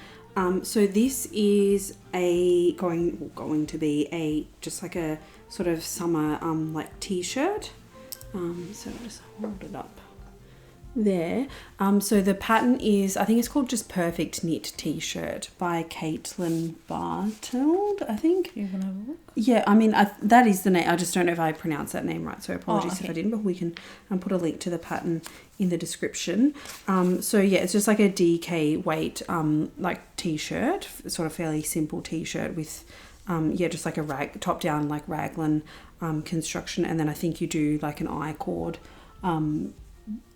So this is going to be just a sort of summer t-shirt. So I'll just hold it up there. So the pattern is, I think it's called just Perfect Knit T-shirt by Caitlin Barteld, I think. You can have a look. Yeah, I mean, that is the name. I just don't know if I pronounced that name right, so apologies if I didn't, but we can put a link to the pattern in the description. So yeah, it's just a DK weight T-shirt, sort of fairly simple T-shirt with just a top down raglan construction, and then I think you do an I-cord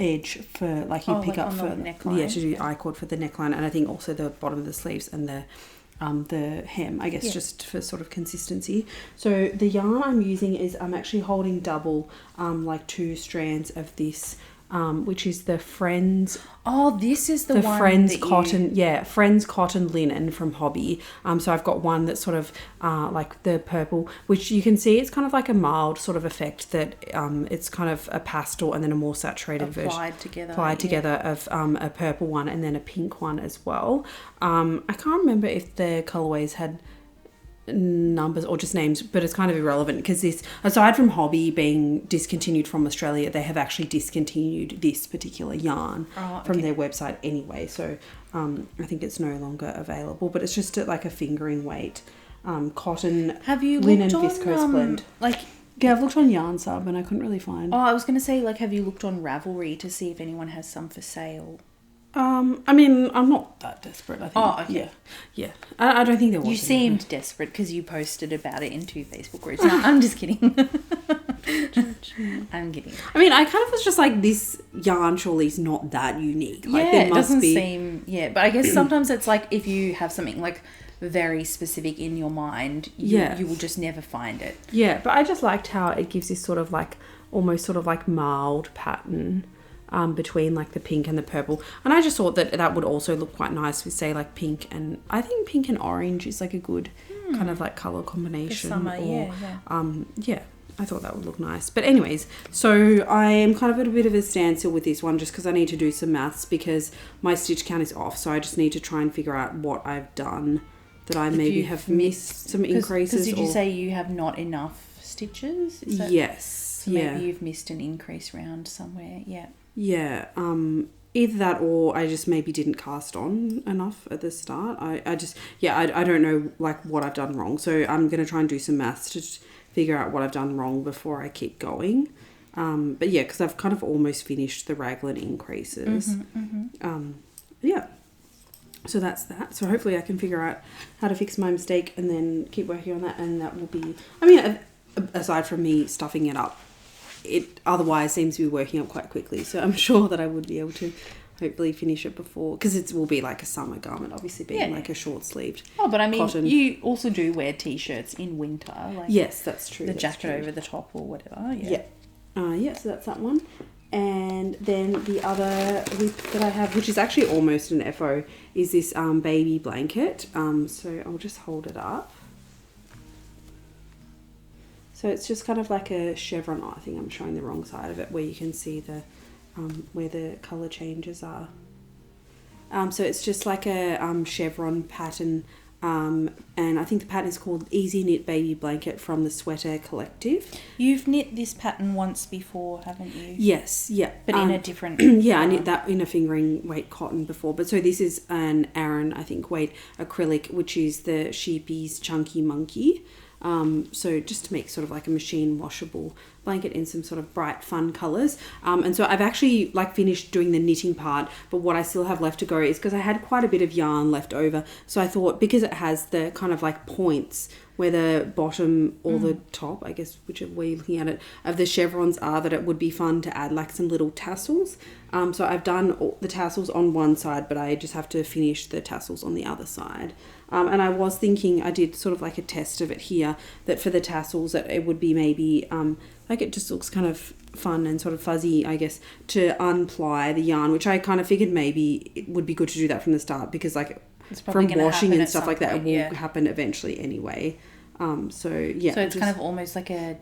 edge for you pick up for neckline. To do I-cord for the neckline, and I think also the bottom of the sleeves and the hem, I guess, just for sort of consistency. So the yarn I'm using is I'm actually holding double 2 strands of this, which is the Friends. Oh, this is the one Friends cotton. Yeah, Friends cotton linen from Hobby. So I've got one that's sort of the purple, which you can see it's kind of a mild sort of effect that it's kind of a pastel and then a more saturated version applied together of a purple one and then a pink one as well. I can't remember if the colorways had numbers or just names, but it's kind of irrelevant because this, aside from Hobby being discontinued from Australia, they have actually discontinued this particular yarn from their website anyway, so I think it's no longer available, but it's just a fingering weight cotton linen viscose blend. Yeah, I've looked on Yarn Sub and I couldn't really find. I was going to say, have you looked on Ravelry to see if anyone has some for sale? I mean, I'm not that desperate, I think. Oh, okay. Yeah. I don't think there was. You seemed desperate because you posted about it in 2 Facebook groups. No, I'm just kidding. I'm kidding. I mean, I kind of was just this yarn surely is not that unique. It doesn't seem... Yeah, but I guess sometimes it's if you have something very specific in your mind, you will just never find it. Yeah, but I just liked how it gives this sort of almost sort of mild pattern between the pink and the purple, and I just thought that would also look quite nice with say pink, and I think pink and orange is a good kind of color combination. For summer, I thought that would look nice. But anyways, so I am kind of at a bit of a standstill with this one just because I need to do some maths because my stitch count is off, so I just need to try and figure out what I've done that I maybe have missed some increases. Because did you say you have not enough stitches? Yes. So maybe you've missed an increase round somewhere. Yeah, either that or I just maybe didn't cast on enough at the start. I don't know what I've done wrong. So I'm going to try and do some maths to figure out what I've done wrong before I keep going. But yeah, because I've kind of almost finished the raglan increases. So that's that. So hopefully I can figure out how to fix my mistake and then keep working on that. And that will be, I mean, aside from me stuffing it up, it otherwise seems to be working up quite quickly, so I'm sure that I would be able to hopefully finish it before, because it will be a summer garment, obviously being a short sleeved. But I mean, cotton. You also do wear t-shirts in winter, yes, that's true. The jacket over the top or whatever. So that's that one. And then the other whip that I have, which is actually almost an FO, is this baby blanket. So I'll just hold it up. So it's just kind of a chevron. I think I'm showing the wrong side of it, where you can see the where the colour changes are. So it's just like a chevron pattern. And I think the pattern is called Easy Knit Baby Blanket from the Sweater Collective. You've knit this pattern once before, haven't you? Yes, yeah. But in a different... Yeah, I knit that in a fingering weight cotton before. But so this is an Aran, I think, weight acrylic, which is the Sheepy's Chunky Monkey. So just to make sort of like a machine washable blanket in some sort of bright fun colours. And so I've actually like finished doing the knitting part, but what I still have left to go is because I had quite a bit of yarn left over. So I thought because it has the kind of like points where the bottom or the top, I guess whichever way you're looking at it, of the chevrons are, that it would be fun to add like some little tassels. So I've done all the tassels on one side, but I just have to finish the tassels on the other side. And I was thinking, I did sort of like a test of it here, that for the tassels that it would be maybe, like it just looks kind of fun and sort of fuzzy, I guess, to unply the yarn, which I kind of figured maybe it would be good to do that from the start because like from washing and stuff like that, it will happen eventually anyway. So yeah. So it's kind of almost like a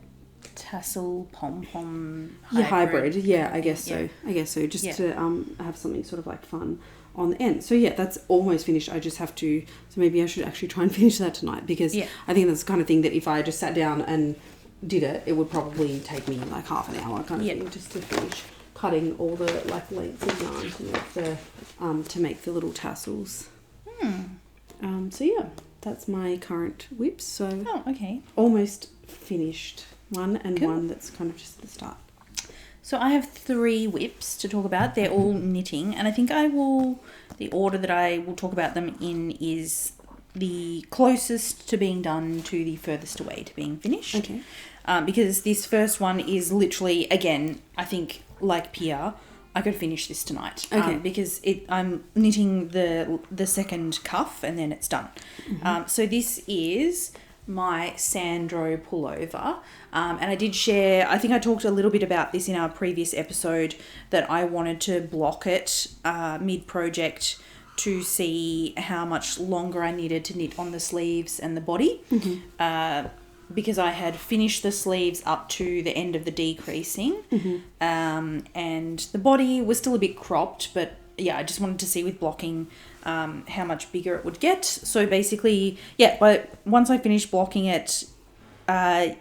tassel pom-pom hybrid. Yeah, I guess so. I guess so. Just to have something sort of like fun on the end. So yeah, that's almost finished. I just have to, so maybe I should actually try and finish that tonight because I think that's the kind of thing that if I just sat down and did it, it would probably take me like half an hour kind of thing just to finish cutting all the like lengths of yarn to make the little tassels. So yeah, that's my current whips. So almost finished one and one that's kind of just at the start. So I have 3 whips to talk about. They're all knitting, and I think the order that I will talk about them in is the closest to being done to the furthest away to being finished. Okay. Because this first one is literally, again, I think like Pia, I could finish this tonight. Okay. Because I'm knitting the second cuff and then it's done. So this is my Sandro Pullover. And I did share, I think I talked a little bit about this in our previous episode, that I wanted to block it mid-project to see how much longer I needed to knit on the sleeves and the body. Because I had finished the sleeves up to the end of the decreasing. And the body was still a bit cropped, but yeah, I just wanted to see with blocking how much bigger it would get. So basically, but once I finished blocking it, the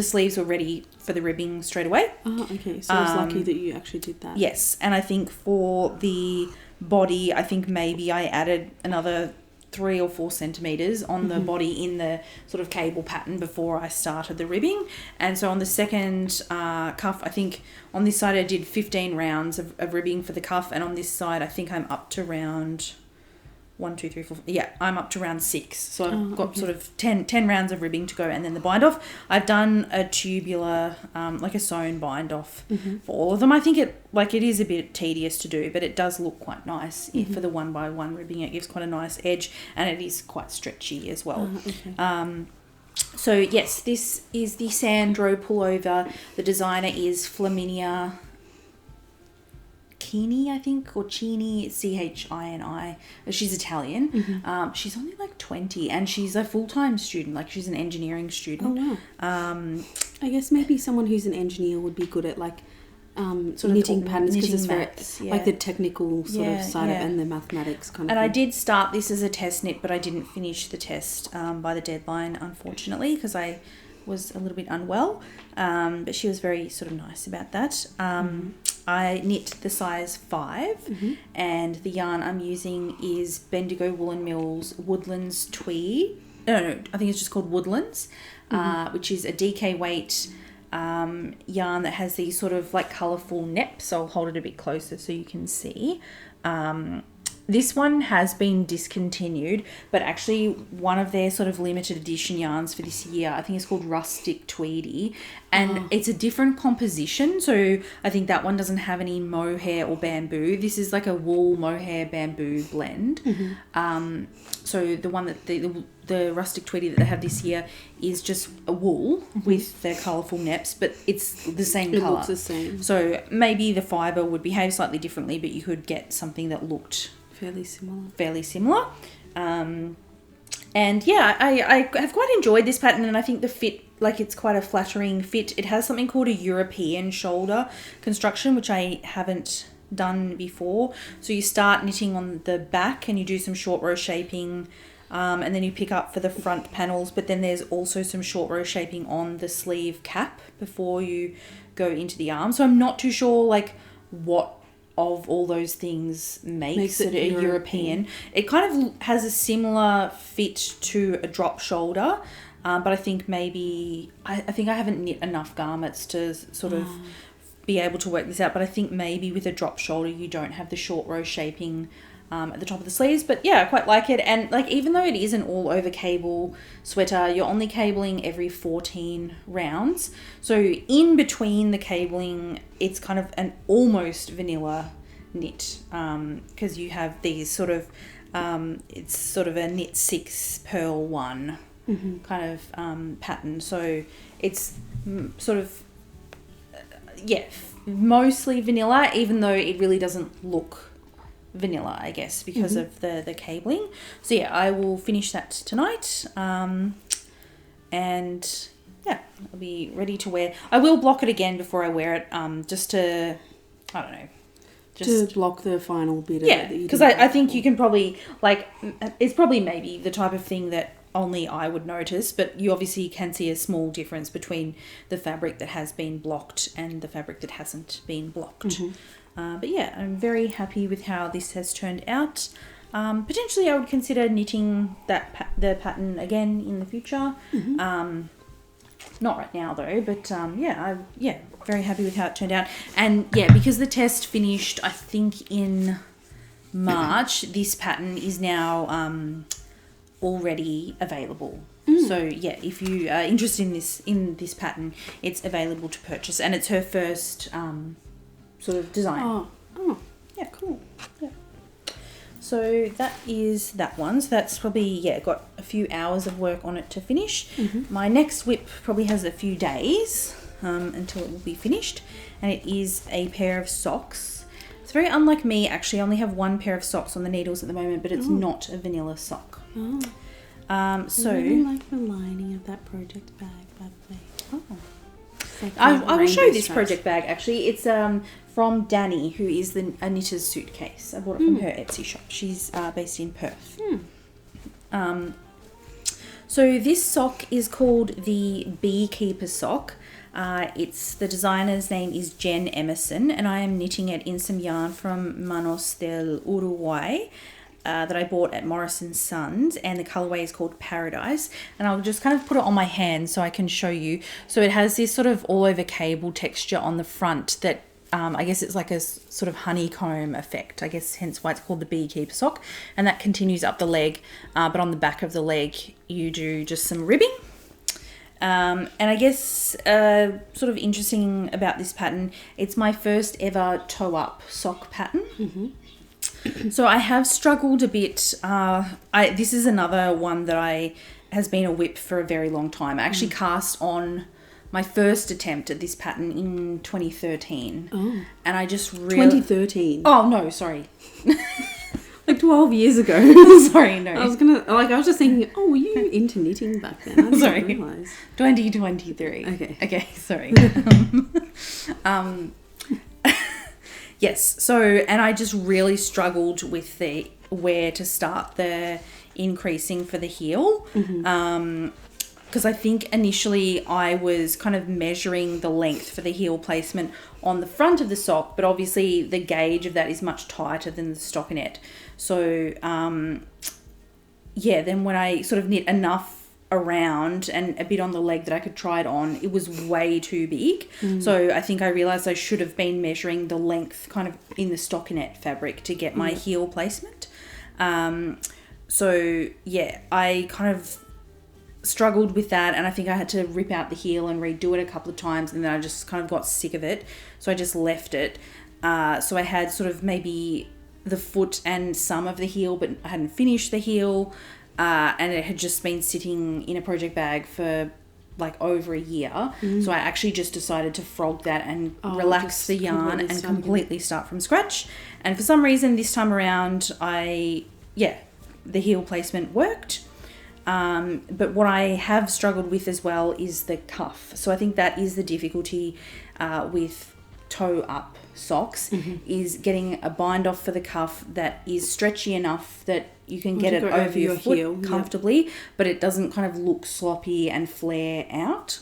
sleeves were ready for the ribbing straight away. Oh, okay. So I was lucky that you actually did that. Yes, and I think for the body, I think maybe I added another 3 or 4 centimeters on the body in the sort of cable pattern before I started the ribbing. And so on the second cuff, I think on this side I did 15 rounds of ribbing for the cuff, and on this side I think I'm up to round 1, 2, 3, 4. Yeah, I'm up to round 6. So I've got sort of 10 rounds of ribbing to go, and then the bind off. I've done a tubular, like a sewn bind off for all of them. I think it is a bit tedious to do, but it does look quite nice for the 1x1 ribbing. It gives quite a nice edge, and it is quite stretchy as well. So yes, this is the Sandro Pullover. The designer is Flaminia Chini, I think, or Chini, Chini. She's Italian. She's only like 20, and she's a full-time student. Like, she's an engineering student. Oh, wow. I guess maybe someone who's an engineer would be good at like sort of knitting patterns, because it's very like the technical sort of side of it, and the mathematics kind of and thing. I did start this as a test knit, but I didn't finish the test by the deadline, unfortunately, because I was a little bit unwell. But she was very sort of nice about that. I knit the size 5, and the yarn I'm using is Bendigo Woolen Mills Woodlands Tweed. No, I think it's just called Woodlands, which is a DK weight yarn that has these sort of like colourful neps. I'll hold it a bit closer so you can see. This one has been discontinued, but actually one of their sort of limited edition yarns for this year, I think it's called Rustic Tweedy, and it's a different composition. So I think that one doesn't have any mohair or bamboo. This is like a wool, mohair, bamboo blend. So the one that the Rustic Tweedy that they have this year is just a wool with the colourful neps, but it's the same colour. It looks the same. So maybe the fibre would behave slightly differently, but you could get something that looked fairly similar. And yeah, I have quite enjoyed this pattern, and I think the fit, like, it's quite a flattering fit. It has something called a European shoulder construction, which I haven't done before. So you start knitting on the back and you do some short row shaping, and then you pick up for the front panels, but then there's also some short row shaping on the sleeve cap before you go into the arm. So I'm not too sure like what of all those things makes it a European. It kind of has a similar fit to a drop shoulder, but I think maybe I think I haven't knit enough garments to sort of be able to work this out, but I think maybe with a drop shoulder you don't have the short row shaping at the top of the sleeves. But yeah, I quite like it. And like, even though it is an all over cable sweater, you're only cabling every 14 rounds, so in between the cabling it's kind of an almost vanilla knit, because you have these sort of it's sort of a knit 6 purl 1 kind of pattern, so it's sort of mostly vanilla, even though it really doesn't look vanilla, I guess, because of the cabling. So yeah, I will finish that tonight, and yeah, I'll be ready to wear. I will block it again before I wear it, just to, I don't know, just to block the final bit of yeah, it. Yeah, because I think you can probably, like, it's probably maybe the type of thing that only I would notice, but you obviously can see a small difference between the fabric that has been blocked and the fabric that hasn't been blocked. But yeah, I'm very happy with how this has turned out. Potentially I would consider knitting the pattern again in the future. Not right now though, but I'm very happy with how it turned out. And yeah, because the test finished I think in March, this pattern is now already available. So yeah, if you are interested in this pattern, it's available to purchase, and it's her first sort of design. Oh, yeah, cool. Yeah. So that is that one. So that's probably got a few hours of work on it to finish. My next whip probably has a few days until it will be finished, and it is a pair of socks. It's very unlike me, actually. I only have one pair of socks on the needles at the moment, but it's not a vanilla sock. I really like the lining of that project bag, by the way. Like I will show you this project bag, actually. It's from Danny, who is a knitter's suitcase. I bought it from her Etsy shop. She's based in Perth. So this sock is called the Beekeeper Sock. The designer's name is Jen Emerson, and I am knitting it in some yarn from Manos del Uruguay that I bought at Morris & Sons, and the colourway is called Paradise. And I'll just kind of put it on my hand so I can show you. So it has this sort of all over cable texture on the front that I guess it's like a sort of honeycomb effect, I guess, hence why it's called the Beekeeper Sock. And that continues up the leg, but on the back of the leg you do just some ribbing. And I guess sort of interesting about this pattern, it's my first ever toe up sock pattern. So I have struggled a bit. This is another one that has been a whip for a very long time. I actually cast on my first attempt at this pattern in 2013. And I just really... 2013? Oh, no, sorry. Like 12 years ago. Sorry, no. I was just thinking, were you into knitting back then? I didn't sorry. realise. 2023. Okay, sorry. Yes, so, and I just really struggled with where to start the increasing for the heel. Because I think initially I was kind of measuring the length for the heel placement on the front of the sock, but obviously the gauge of that is much tighter than the stockinette. So, then when I sort of knit enough around and a bit on the leg that I could try it on, it was way too big. So I think I realised I should have been measuring the length kind of in the stockinette fabric to get my heel placement. So yeah, I kind of struggled with that, and I think I had to rip out the heel and redo it a couple of times, and then I just kind of got sick of it, so I just left it. So I had sort of maybe the foot and some of the heel, but I hadn't finished the heel. And it had just been sitting in a project bag for like over a year. So I actually just decided to frog that and relax the yarn and completely start from scratch. And for some reason this time around, the heel placement worked. But what I have struggled with as well is the cuff. So I think that is the difficulty with toe up socks is getting a bind off for the cuff that is stretchy enough that you can get it over your foot heel comfortably, but it doesn't kind of look sloppy and flare out.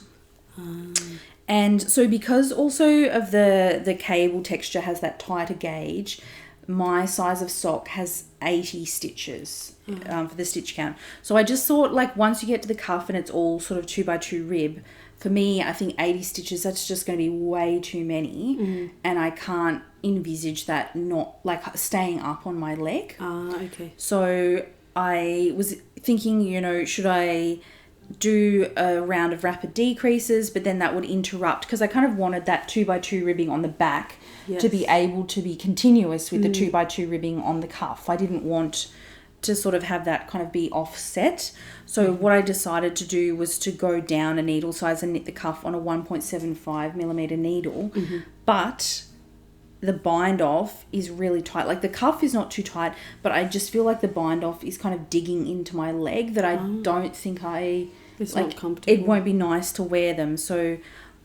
And so because also of the cable texture has that tighter gauge, my size of sock has 80 stitches for the stitch count. So I just thought, like, once you get to the cuff and it's all sort of 2x2 rib, for me, I think 80 stitches, that's just going to be way too many. And I can't envisage that not, like, staying up on my leg. Okay. So I was thinking, you know, should I do a round of rapid decreases, but then that would interrupt, because I kind of wanted that 2x2 ribbing on the back to be able to be continuous with the 2x2 ribbing on the cuff. I didn't want to sort of have that kind of be offset. So what I decided to do was to go down a needle size and knit the cuff on a 1.75 millimeter needle. But the bind off is really tight. Like, the cuff is not too tight, but I just feel like the bind off is kind of digging into my leg that I don't think it's not comfortable. It won't be nice to wear them. So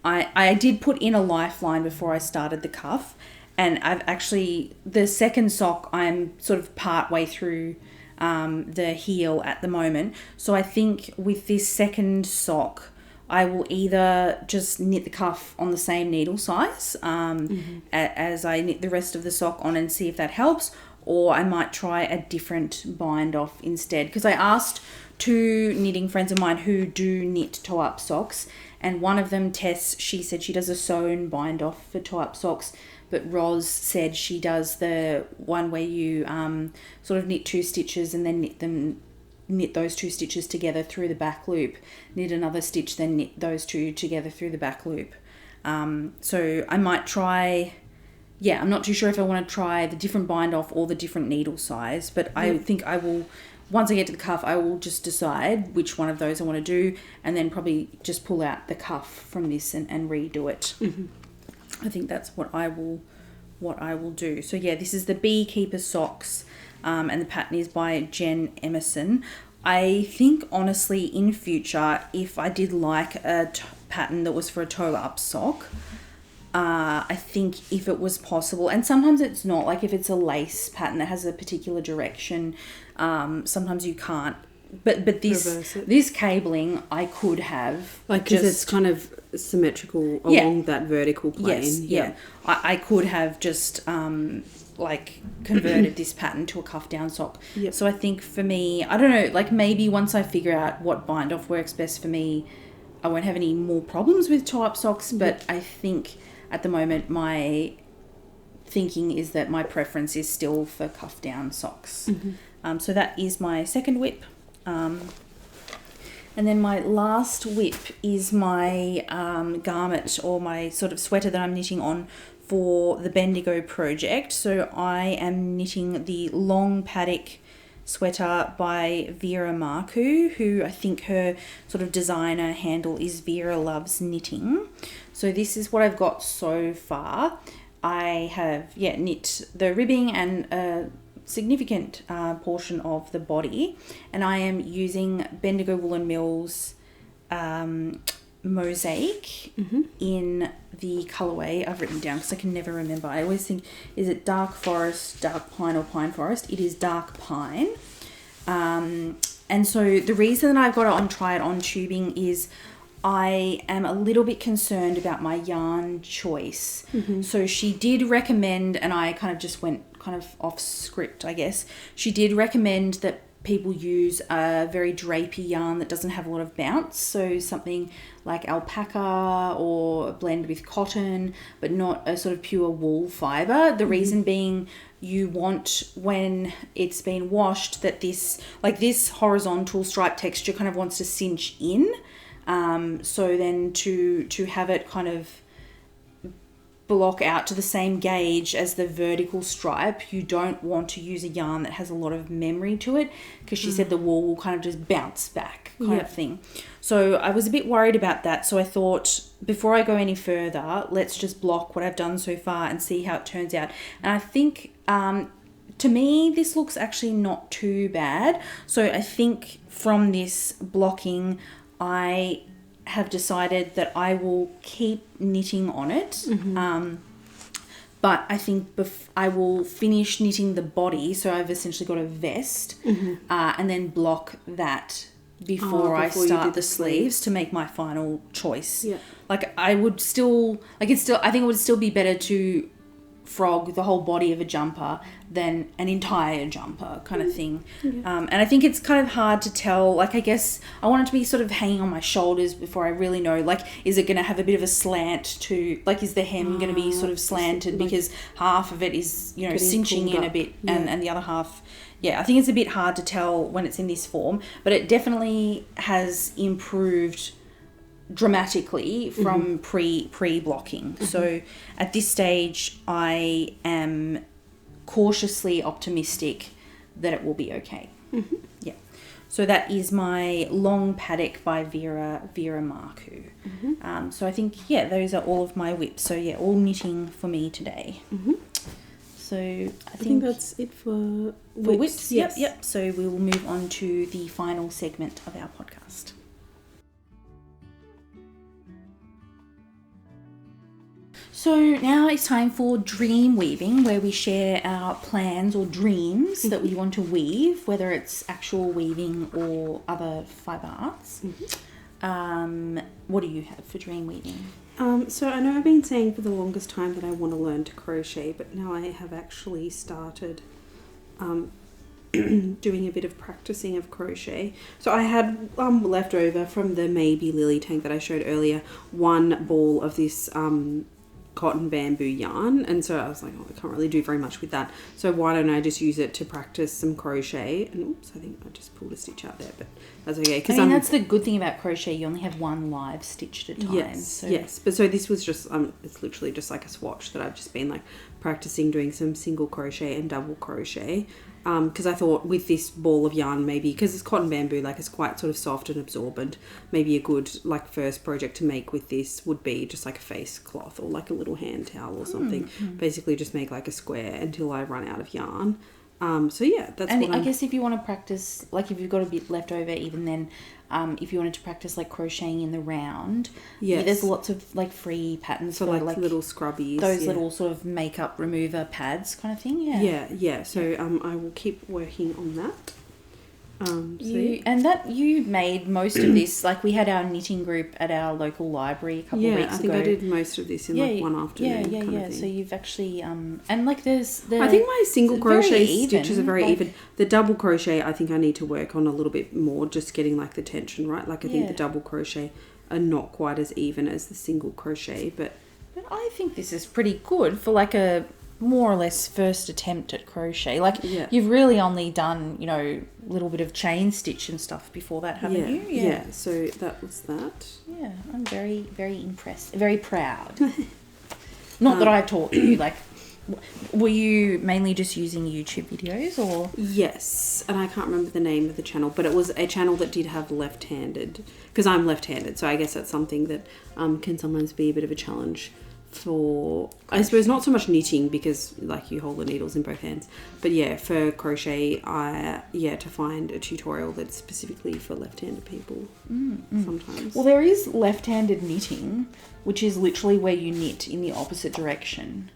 I did put in a lifeline before I started the cuff, and I've actually, the second sock, I'm sort of part way through the heel at the moment. So I think with this second sock, I will either just knit the cuff on the same needle size as I knit the rest of the sock on and see if that helps, or I might try a different bind off instead. Because I asked 2 knitting friends of mine who do knit toe up socks, and one of them, Tess, she said she does a sewn bind off for toe up socks, but Roz said she does the one where you sort of knit 2 stitches and then knit those 2 stitches together through the back loop, knit another stitch, then knit those 2 together through the back loop. So I might try, I'm not too sure if I want to try the different bind off or the different needle size, but I think I will, once I get to the cuff, I will just decide which one of those I want to do, and then probably just pull out the cuff from this and redo it. I think that's what I will do. So yeah, this is the Beekeeper Socks, and the pattern is by Jen Emerson. I think, honestly, in future, if I did like a pattern that was for a toe up sock, I think if it was possible, and sometimes it's not, like if it's a lace pattern that has a particular direction, sometimes you can't. But this cabling I could have, like, because it's kind of symmetrical along that vertical plane. Yes, yeah. I could have just like converted this pattern to a cuff down sock. So I think for me, I don't know, like maybe once I figure out what bind off works best for me, I won't have any more problems with toe up socks. But I think at the moment my thinking is that my preference is still for cuff down socks. So that is my second whip. And then my last whip is my garment, or my sort of sweater that I'm knitting on for the Bendigo project. So I am knitting the long Paddic sweater by Vera Marku, who I think her sort of designer handle is Vera Loves Knitting. So this is what I've got so far. I have knit the ribbing and a significant portion of the body, and I am using Bendigo Woolen Mills Mosaic in the colourway I've written down because I can never remember. I always think, is it dark forest, dark pine, or pine forest? It is dark pine. And so the reason that I've got it on try it on tubing is I am a little bit concerned about my yarn choice. So she did recommend, and I kind of just went kind of off script, I guess. She did recommend that people use a very drapey yarn that doesn't have a lot of bounce. So something like alpaca or a blend with cotton, but not a sort of pure wool fibre. The reason being, you want, when it's been washed, that this horizontal stripe texture kind of wants to cinch in. So then to have it kind of block out to the same gauge as the vertical stripe, you don't want to use a yarn that has a lot of memory to it, because she said the wool will kind of just bounce back kind of thing. So I was a bit worried about that. So I thought, before I go any further, let's just block what I've done so far and see how it turns out. And I think to me this looks actually not too bad. So I think from this blocking, I have decided that I will keep knitting on it. But I think I will finish knitting the body, so I've essentially got a vest, and then block that before I start the sleeves to make my final choice. Yeah. Like I would still, I think it would still be better to frog the whole body of a jumper than an entire jumper kind of thing. And I think it's kind of hard to tell, like I guess I want it to be sort of hanging on my shoulders before I really know, like is it going to have a bit of a slant to, like is the hem going to be sort of slanted because half of it is, you know, cinching in a bit and the other half, I think it's a bit hard to tell when it's in this form, but it definitely has improved dramatically from pre-blocking. So at this stage I am cautiously optimistic that it will be okay. So that is my long Paddic by Vera Marku. So I think those are all of my whips, so all knitting for me today. So I think that's it for whips. Yes. Yep. So we will move on to the final segment of our podcast. So now it's time for dream weaving, where we share our plans or dreams that we want to weave, whether it's actual weaving or other fibre arts. What do you have for dream weaving? So I know I've been saying for the longest time that I want to learn to crochet, but now I have actually started doing a bit of practicing of crochet. So I had left over from the Maybe Lily tank that I showed earlier, one ball of this cotton bamboo yarn, and so I was like, I can't really do very much with that, so why don't I just use it to practice some crochet. And oops, I think I just pulled a stitch out there, but that's okay, because that's the good thing about crochet, you only have one live stitch at a time. Yes, but so this was just it's literally just like a swatch that I've just been like practicing doing some single crochet and double crochet, because I thought with this ball of yarn, maybe because it's cotton bamboo, like it's quite sort of soft and absorbent, maybe a good like first project to make with this would be just like a face cloth or like a little hand towel or something. Basically just make like a square until I run out of yarn. That's I guess if you want to practice, like if you've got a bit left over, even then, if you wanted to practice like crocheting in the round, there's lots of like free patterns for like little scrubbies, those little sort of makeup remover pads kind of thing. So I will keep working on that. You made most of this, like we had our knitting group at our local library a couple of weeks ago. I think I did most of this in like one afternoon. Kind of thing. So you've actually and like there's I think my single crochet stitches are very even. The double crochet I think I need to work on a little bit more, just getting like the tension right. Like I think the double crochet are not quite as even as the single crochet, but I think this is pretty good for like a more or less first attempt at crochet. Like you've really only done, you know, a little bit of chain stitch and stuff before that, haven't you? Yeah, so that was that. Yeah, I'm very, very impressed, very proud. Not that I taught you, like, were you mainly just using YouTube videos or? Yes, and I can't remember the name of the channel, but it was a channel that did have left-handed, because I'm left-handed, so I guess that's something that can sometimes be a bit of a challenge for, I suppose, not so much knitting because like you hold the needles in both hands, but for crochet to find a tutorial that's specifically for left-handed people sometimes. Well, there is left-handed knitting, which is literally where you knit in the opposite direction.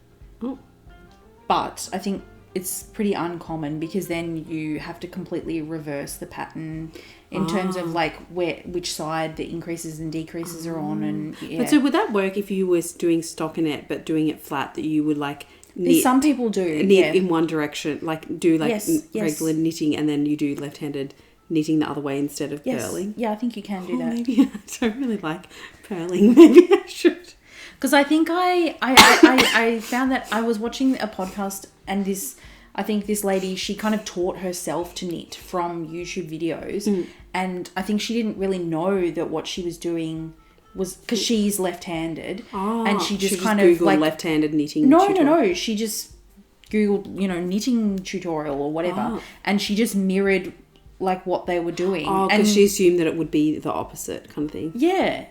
But I think it's pretty uncommon because then you have to completely reverse the pattern in terms of like which side the increases and decreases are on. And But so would that work if you were doing stockinette but doing it flat, that you would like knit? Some people do knit in one direction, like do like regular knitting, and then you do left-handed knitting the other way instead of purling. Yeah, I think you can do that. Maybe I don't really like purling. Maybe I should. Because I think I found that I was watching a podcast and I think this lady, she kind of taught herself to knit from YouTube videos. And I think she didn't really know that what she was doing was, because she's left-handed. And she just kind of Googled like left-handed knitting tutorial. No. She just Googled, knitting tutorial or whatever. And she just mirrored like what they were doing. Because she assumed that it would be the opposite kind of thing. Yeah.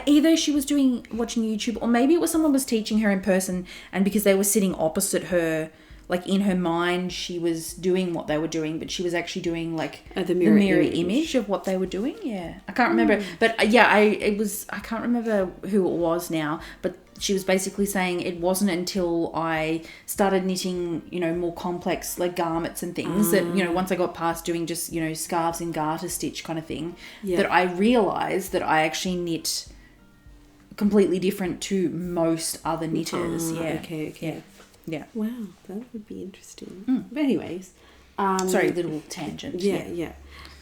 Either she was watching YouTube, or maybe it was someone was teaching her in person, and because they were sitting opposite her, like in her mind she was doing what they were doing, but she was actually doing like the mirror image of what they were doing. Yeah, I can't remember, but I can't remember who it was now, but she was basically saying it wasn't until I started knitting, you know, more complex like garments and things that, you know, once I got past doing just, you know, scarves and garter stitch kind of thing, that I realised that I actually knit completely different to most other knitters. Okay. Yeah. Wow, that would be interesting. But anyways. Sorry, little tangent. Yeah.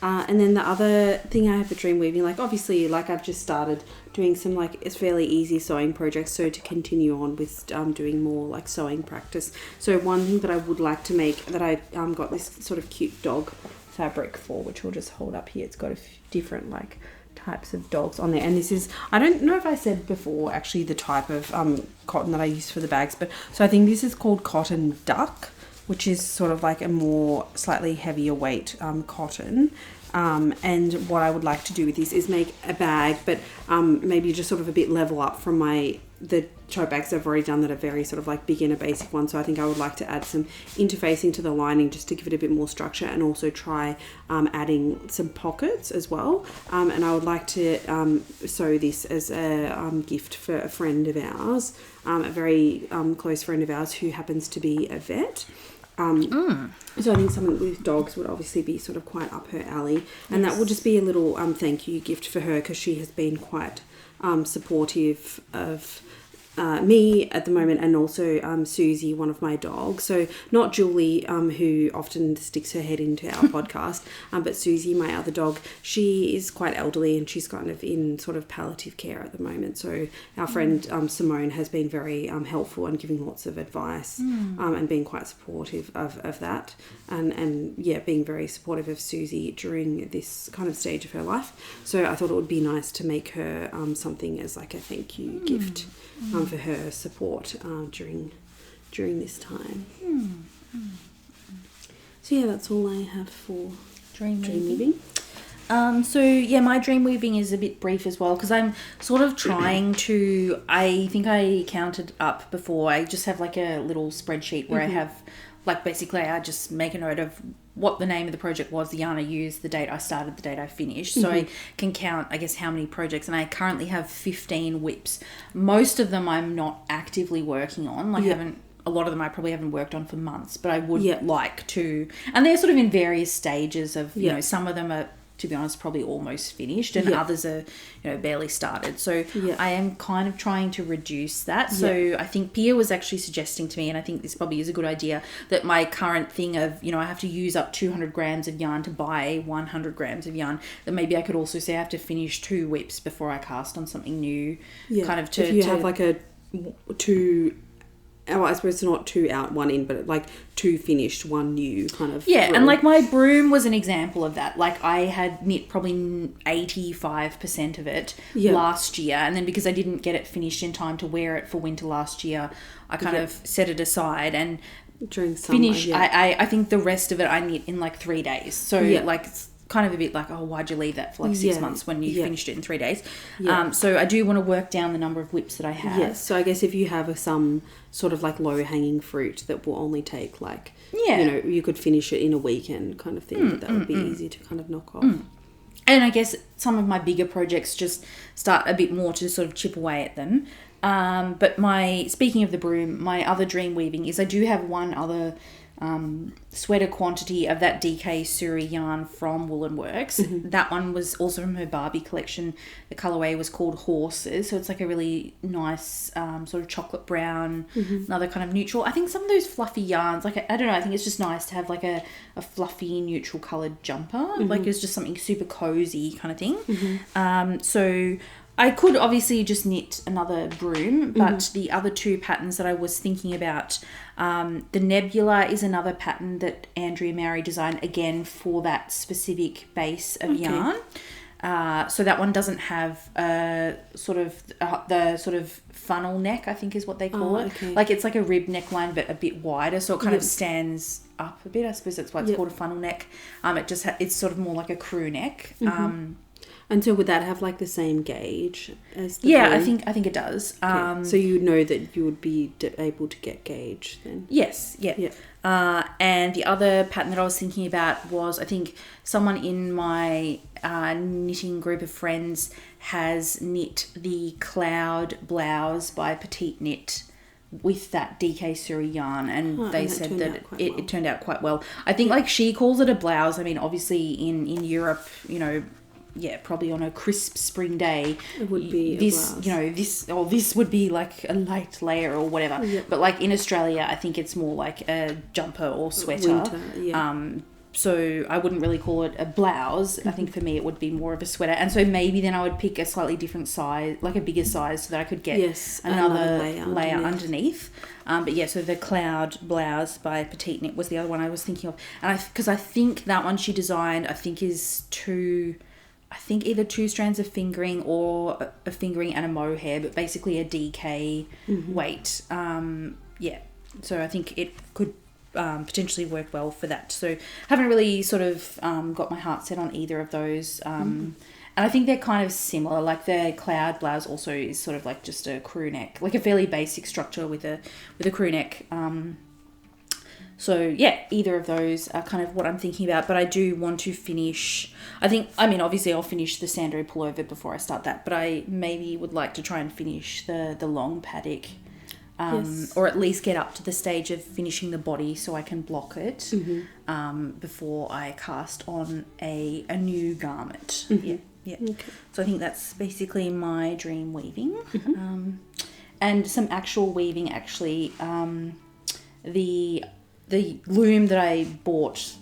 And then the other thing I have for dream weaving, like obviously, like I've just started doing some like it's fairly easy sewing projects, so to continue on with doing more like sewing practice. So one thing that I would like to make that I got this sort of cute dog fabric for, which we'll just hold up here. It's got a few different like types of dogs on there, and this is, I don't know if I said before actually the type of cotton that I use for the bags, but so I think this is called cotton duck, which is sort of like a more slightly heavier weight cotton. And what I would like to do with this is make a bag, but maybe just sort of a bit level up from the tote bags I've already done that are very sort of like beginner basic ones. So I think I would like to add some interfacing to the lining just to give it a bit more structure, and also try adding some pockets as well. And I would like to sew this as a gift for a friend of ours, a very close friend of ours who happens to be a vet. So I think something with dogs would obviously be sort of quite up her alley, and that would just be a little thank you gift for her, because she has been quite supportive of me at the moment, and also Susie, one of my dogs. So not Julie, who often sticks her head into our podcast, but Susie, my other dog. She is quite elderly, and she's kind of in sort of palliative care at the moment. So our friend Simone has been very helpful and giving lots of advice, and being quite supportive of that, and being very supportive of Susie during this kind of stage of her life. So I thought it would be nice to make her something as like a thank you gift for her support during this time. So yeah, that's all I have for dream weaving. My dream weaving is a bit brief as well, because I'm sort of trying to, I think I counted up before, I just have like a little spreadsheet where I have like basically I just make a note of what the name of the project was, the yarn I used, the date I started, the date I finished. So I can count, I guess, how many projects. And I currently have 15 whips. Most of them I'm not actively working on. Like a lot of them I probably haven't worked on for months, but I would like to. And they're sort of in various stages of, you know, some of them are, to be honest, probably almost finished, and others are, you know, barely started. So I am kind of trying to reduce that. So I think Pia was actually suggesting to me, and I think this probably is a good idea, that my current thing of, you know, I have to use up 200 grams of yarn to buy 100 grams of yarn, that maybe I could also say I have to finish 2 whips before I cast on something new. Kind of to... If you have like a 2... Oh, I suppose it's not 2 out, 1 in, but like 2 finished, 1 new kind of. Yeah, and like my broom was an example of that. Like I had knit probably 85% of it last year, and then because I didn't get it finished in time to wear it for winter last year, I kind of set it aside and during summer, finished. I think the rest of it I knit in like 3 days. So like it's kind of a bit like, oh, why'd you leave that for like 6 months when you finished it in 3 days? So I do want to work down the number of whips that I have. Yes, so I guess if you have some sort of like low-hanging fruit that will only take like, you know, you could finish it in a weekend kind of thing, but that would be easy to kind of knock off. And I guess some of my bigger projects just start a bit more to sort of chip away at them. But speaking of the broom, my other dream weaving is I do have one other sweater quantity of that DK Suri yarn from Woolen Works. That one was also from her Barbie collection. The colourway was called Horses, so it's like a really nice sort of chocolate brown, another kind of neutral. I think some of those fluffy yarns, like I don't know, I think it's just nice to have like a fluffy neutral coloured jumper. Like it's just something super cozy kind of thing. So I could obviously just knit another broom, but the other 2 patterns that I was thinking about, the Nebula is another pattern that Andrea Mary designed, again for that specific base of yarn. So that one doesn't have the sort of funnel neck, I think is what they call it. Like it's like a rib neckline, but a bit wider, so it kind of stands up a bit. I suppose that's why it's called a funnel neck. It's sort of more like a crew neck. And so would that have like the same gauge as the Yeah, bow? I think it does. Okay. So you know that you would be able to get gauge then? Yes, yeah. And the other pattern that I was thinking about was, I think someone in my knitting group of friends has knit the Cloud blouse by Petite Knit with that DK Suri yarn, and they said that it turned out quite well. I think like she calls it a blouse. I mean, obviously in Europe, you know, probably on a crisp spring day, it would be this, a blouse. you know, this would be like a light layer or whatever. Yep. But like in Australia, I think it's more like a jumper or sweater. Winter, yeah. So I wouldn't really call it a blouse. I think for me it would be more of a sweater. And so maybe then I would pick a slightly different size, like a bigger size, so that I could get another layer underneath. But yeah, so the Cloud blouse by Petite Knit was the other one I was thinking of. And because I think that one she designed, I think is either 2 strands of fingering or a fingering and a mohair, but basically a DK weight. So I think it could potentially work well for that. So haven't really sort of got my heart set on either of those. And I think they're kind of similar. Like the Cloud blouse also is sort of like just a crew neck, like a fairly basic structure with a crew neck. So yeah, either of those are kind of what I'm thinking about, but I do want to finish, obviously I'll finish the Sandro Pullover before I start that, but I maybe would like to try and finish the long Paddic, or at least get up to the stage of finishing the body so I can block it before I cast on a new garment. Yeah. Okay. So I think that's basically my dream weaving. And some actual weaving, actually. The loom that I bought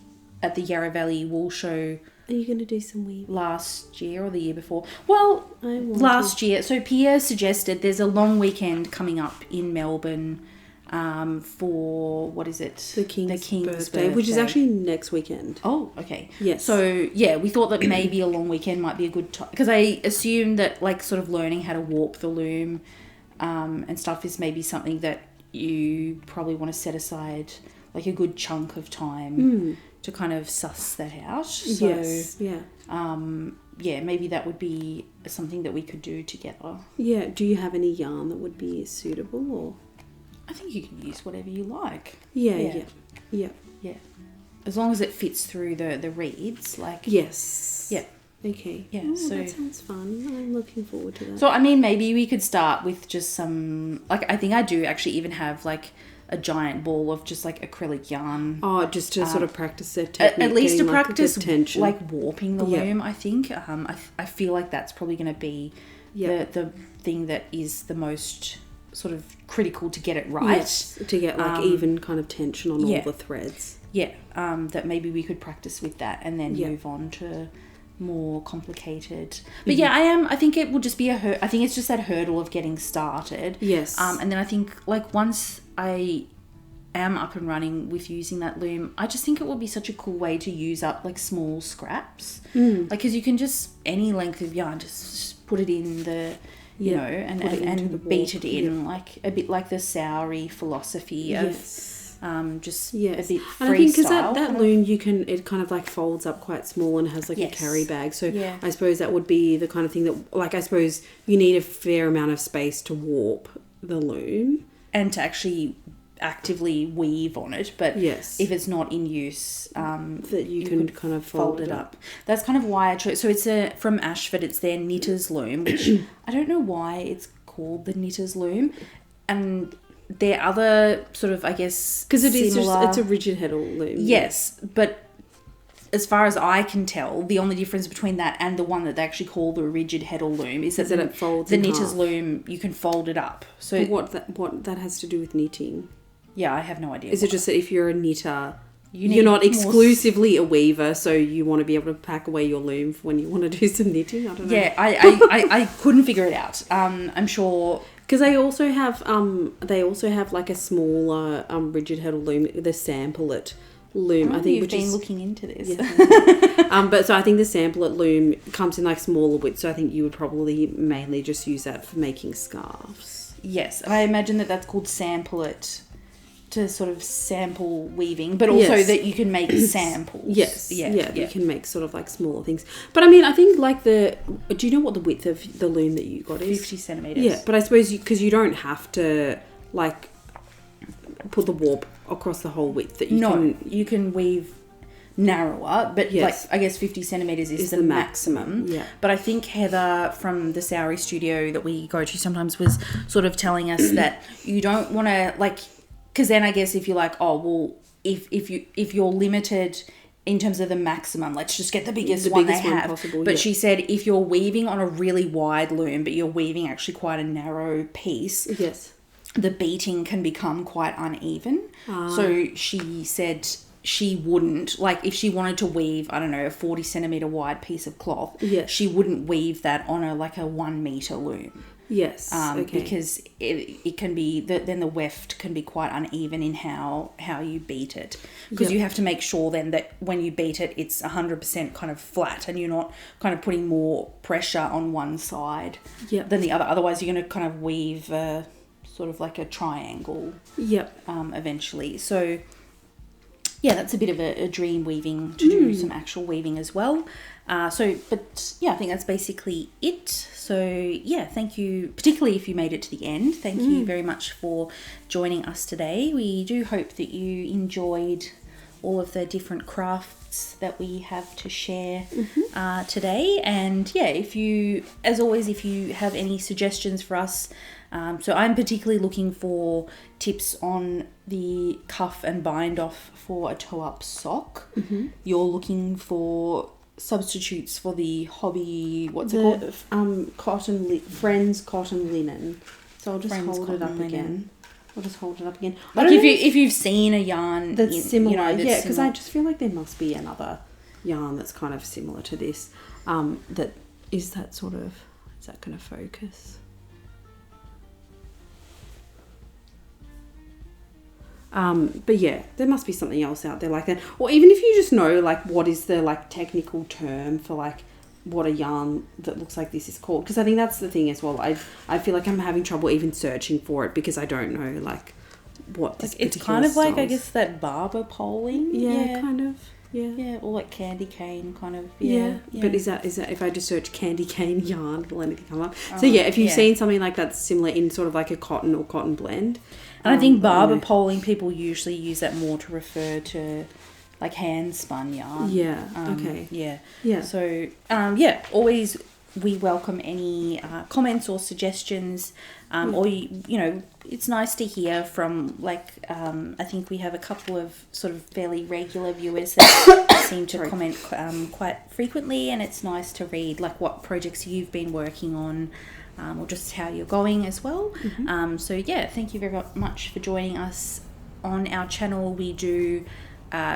at the Yarra Valley Wool Show. Are you going to do some weaving? Last year or the year before? Well, last year. So Pia suggested there's a long weekend coming up in Melbourne for, what is it? The King's birthday, which is actually next weekend. Oh, okay. Yes. So, yeah, we thought that maybe a long weekend might be a good time. Because I assumed that, like, sort of learning how to warp the loom and stuff is maybe something that you probably want to set aside like a good chunk of time to kind of suss that out. So, yes, yeah. Maybe that would be something that we could do together. Yeah, do you have any yarn that would be suitable, or? I think you can use whatever you like. Yeah. As long as it fits through the reeds, like. Yes. Yeah. Okay. Yeah. So that sounds fun. I'm looking forward to that. So I mean, maybe we could start with just some, like, I think I do actually even have like a giant ball of just like acrylic yarn. Oh, just to sort of practice their technique. At least to like practice like warping the loom, I think. I feel like that's probably going to be the thing that is the most sort of critical to get it right. Yes, to get like even kind of tension on all the threads. Yeah, that maybe we could practice with that and then move on to more complicated. But I think it will just be I think it's just that hurdle of getting started. Yes. And then I think like once I am up and running with using that loom, I just think it will be such a cool way to use up like small scraps. Like, because you can just, any length of yarn, just put it in the, you know, and beat it in, like a bit like the Sowry philosophy of just a bit freestyle. And I think because that loom, it kind of like folds up quite small and has like a carry bag. So I suppose that would be the kind of thing that, like, I suppose you need a fair amount of space to warp the loom. And to actually actively weave on it, but if it's not in use, that you can kind of fold it up. That's kind of why I chose. So it's from Ashford. It's their knitter's loom, which I don't know why it's called the knitter's loom, and their other sort of, I guess, because it's a rigid head loom. Yes, but as far as I can tell, the only difference between that and the one that they actually call the rigid heddle loom is that it folds. The knitter's loom, you can fold it up. So what that has to do with knitting? Yeah, I have no idea. Is it just that if you're a knitter, you're not exclusively a weaver, so you want to be able to pack away your loom for when you want to do some knitting? I don't know. Yeah, I couldn't figure it out. I'm sure. Because they also have like a smaller rigid heddle loom, the sample it loom. I think you've been looking into this. Yeah. But so I think the sample it loom comes in like smaller widths. So I think you would probably mainly just use that for making scarves. Yes, and I imagine that's called sample it to sort of sample weaving, but also that you can make samples. Yes. You can make sort of like smaller things. But I mean, I think like do you know what the width of the loom that you got is? 50 centimetres. Yeah, but I suppose because you don't have to like put the warp across the whole width that you can weave narrower, but like I guess 50 centimeters is the maximum. Yeah. But I think Heather from the Sowery studio that we go to sometimes was sort of telling us that you don't want to like, because then I guess if you're like, oh well, if you're limited in terms of the maximum, let's just get the biggest one they have. Possible, but she said if you're weaving on a really wide loom, but you're weaving actually quite a narrow piece, the beating can become quite uneven. So she said she wouldn't, like if she wanted to weave, I don't know, a 40 centimetre wide piece of cloth, she wouldn't weave that on a 1 metre loom. Yes. Because it can be, then the weft can be quite uneven in how you beat it. Because you have to make sure then that when you beat it, it's 100% kind of flat and you're not kind of putting more pressure on one side than the other. Otherwise, you're going to kind of weave sort of like a triangle eventually. So, yeah, that's a bit of a dream weaving to do some actual weaving as well. I think that's basically it. So, yeah, thank you, particularly if you made it to the end. Thank you very much for joining us today. We do hope that you enjoyed all of the different crafts that we have to share today. And, yeah, if you have any suggestions for us, so I'm particularly looking for tips on the cuff and bind off for a toe-up sock. You're looking for substitutes for the hobby, what's it called? Friends cotton linen. So I'll just hold it up again. I'll just hold it up again. Like if you've seen a yarn that's similar, because I just feel like there must be another yarn that's kind of similar to this. Is that going to focus? But yeah, there must be something else out there like that. Or even if you just know like what is the like technical term for like what a yarn that looks like this is called, because I think that's the thing as well. I feel like I'm having trouble even searching for it because I don't know like what this it's kind of like I guess that barber poling. Kind of. Yeah, or like candy cane kind of. But is that if I just search candy cane yarn, will anything come up? So yeah, if you've seen something like that similar in sort of like a cotton or cotton blend. And I think barber poling, people usually use that more to refer to like hand spun yarn. Yeah. Okay. Yeah. So always we welcome any comments or suggestions, or it's nice to hear from I think we have a couple of sort of fairly regular viewers that seem to comment quite frequently, and it's nice to read like what projects you've been working on. Or just how you're going as well. Thank you very much for joining us on our channel. We do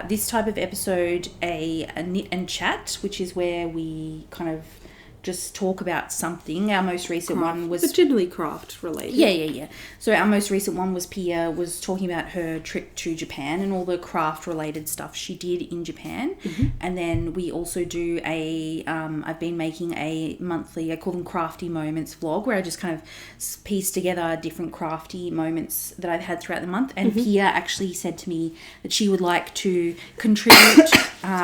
this type of episode, a knit and chat, which is where we kind of just talk about something. Our most recent one was... But generally craft related. Yeah. So our most recent one was Pia was talking about her trip to Japan and all the craft related stuff she did in Japan. And then we also do I've been making a monthly, I call them crafty moments vlog, where I just kind of piece together different crafty moments that I've had throughout the month. And Pia actually said to me that she would like to contribute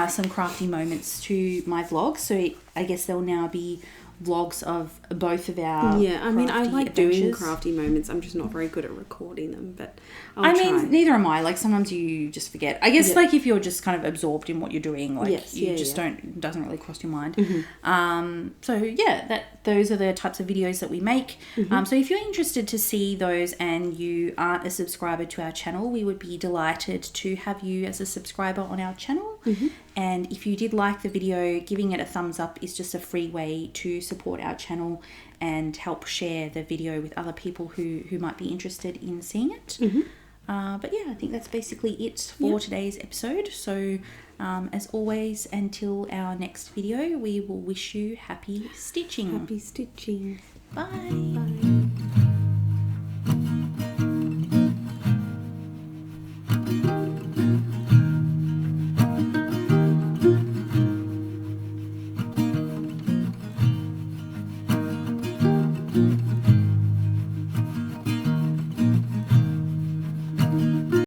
some crafty moments to my vlog. So I guess there'll now be vlogs of both of our I like adventures. Doing crafty moments. I'm just not very good at recording them, but I mean, neither am I. Like sometimes you just forget. I guess like if you're just kind of absorbed in what you're doing, like doesn't really cross your mind. Those are the types of videos that we make. So if you're interested to see those and you aren't a subscriber to our channel, we would be delighted to have you as a subscriber on our channel. And if you did like the video, giving it a thumbs up is just a free way to support our channel and help share the video with other people who might be interested in seeing it. I think that's basically it for today's episode. So as always, until our next video, we will wish you happy stitching. Happy stitching. Bye.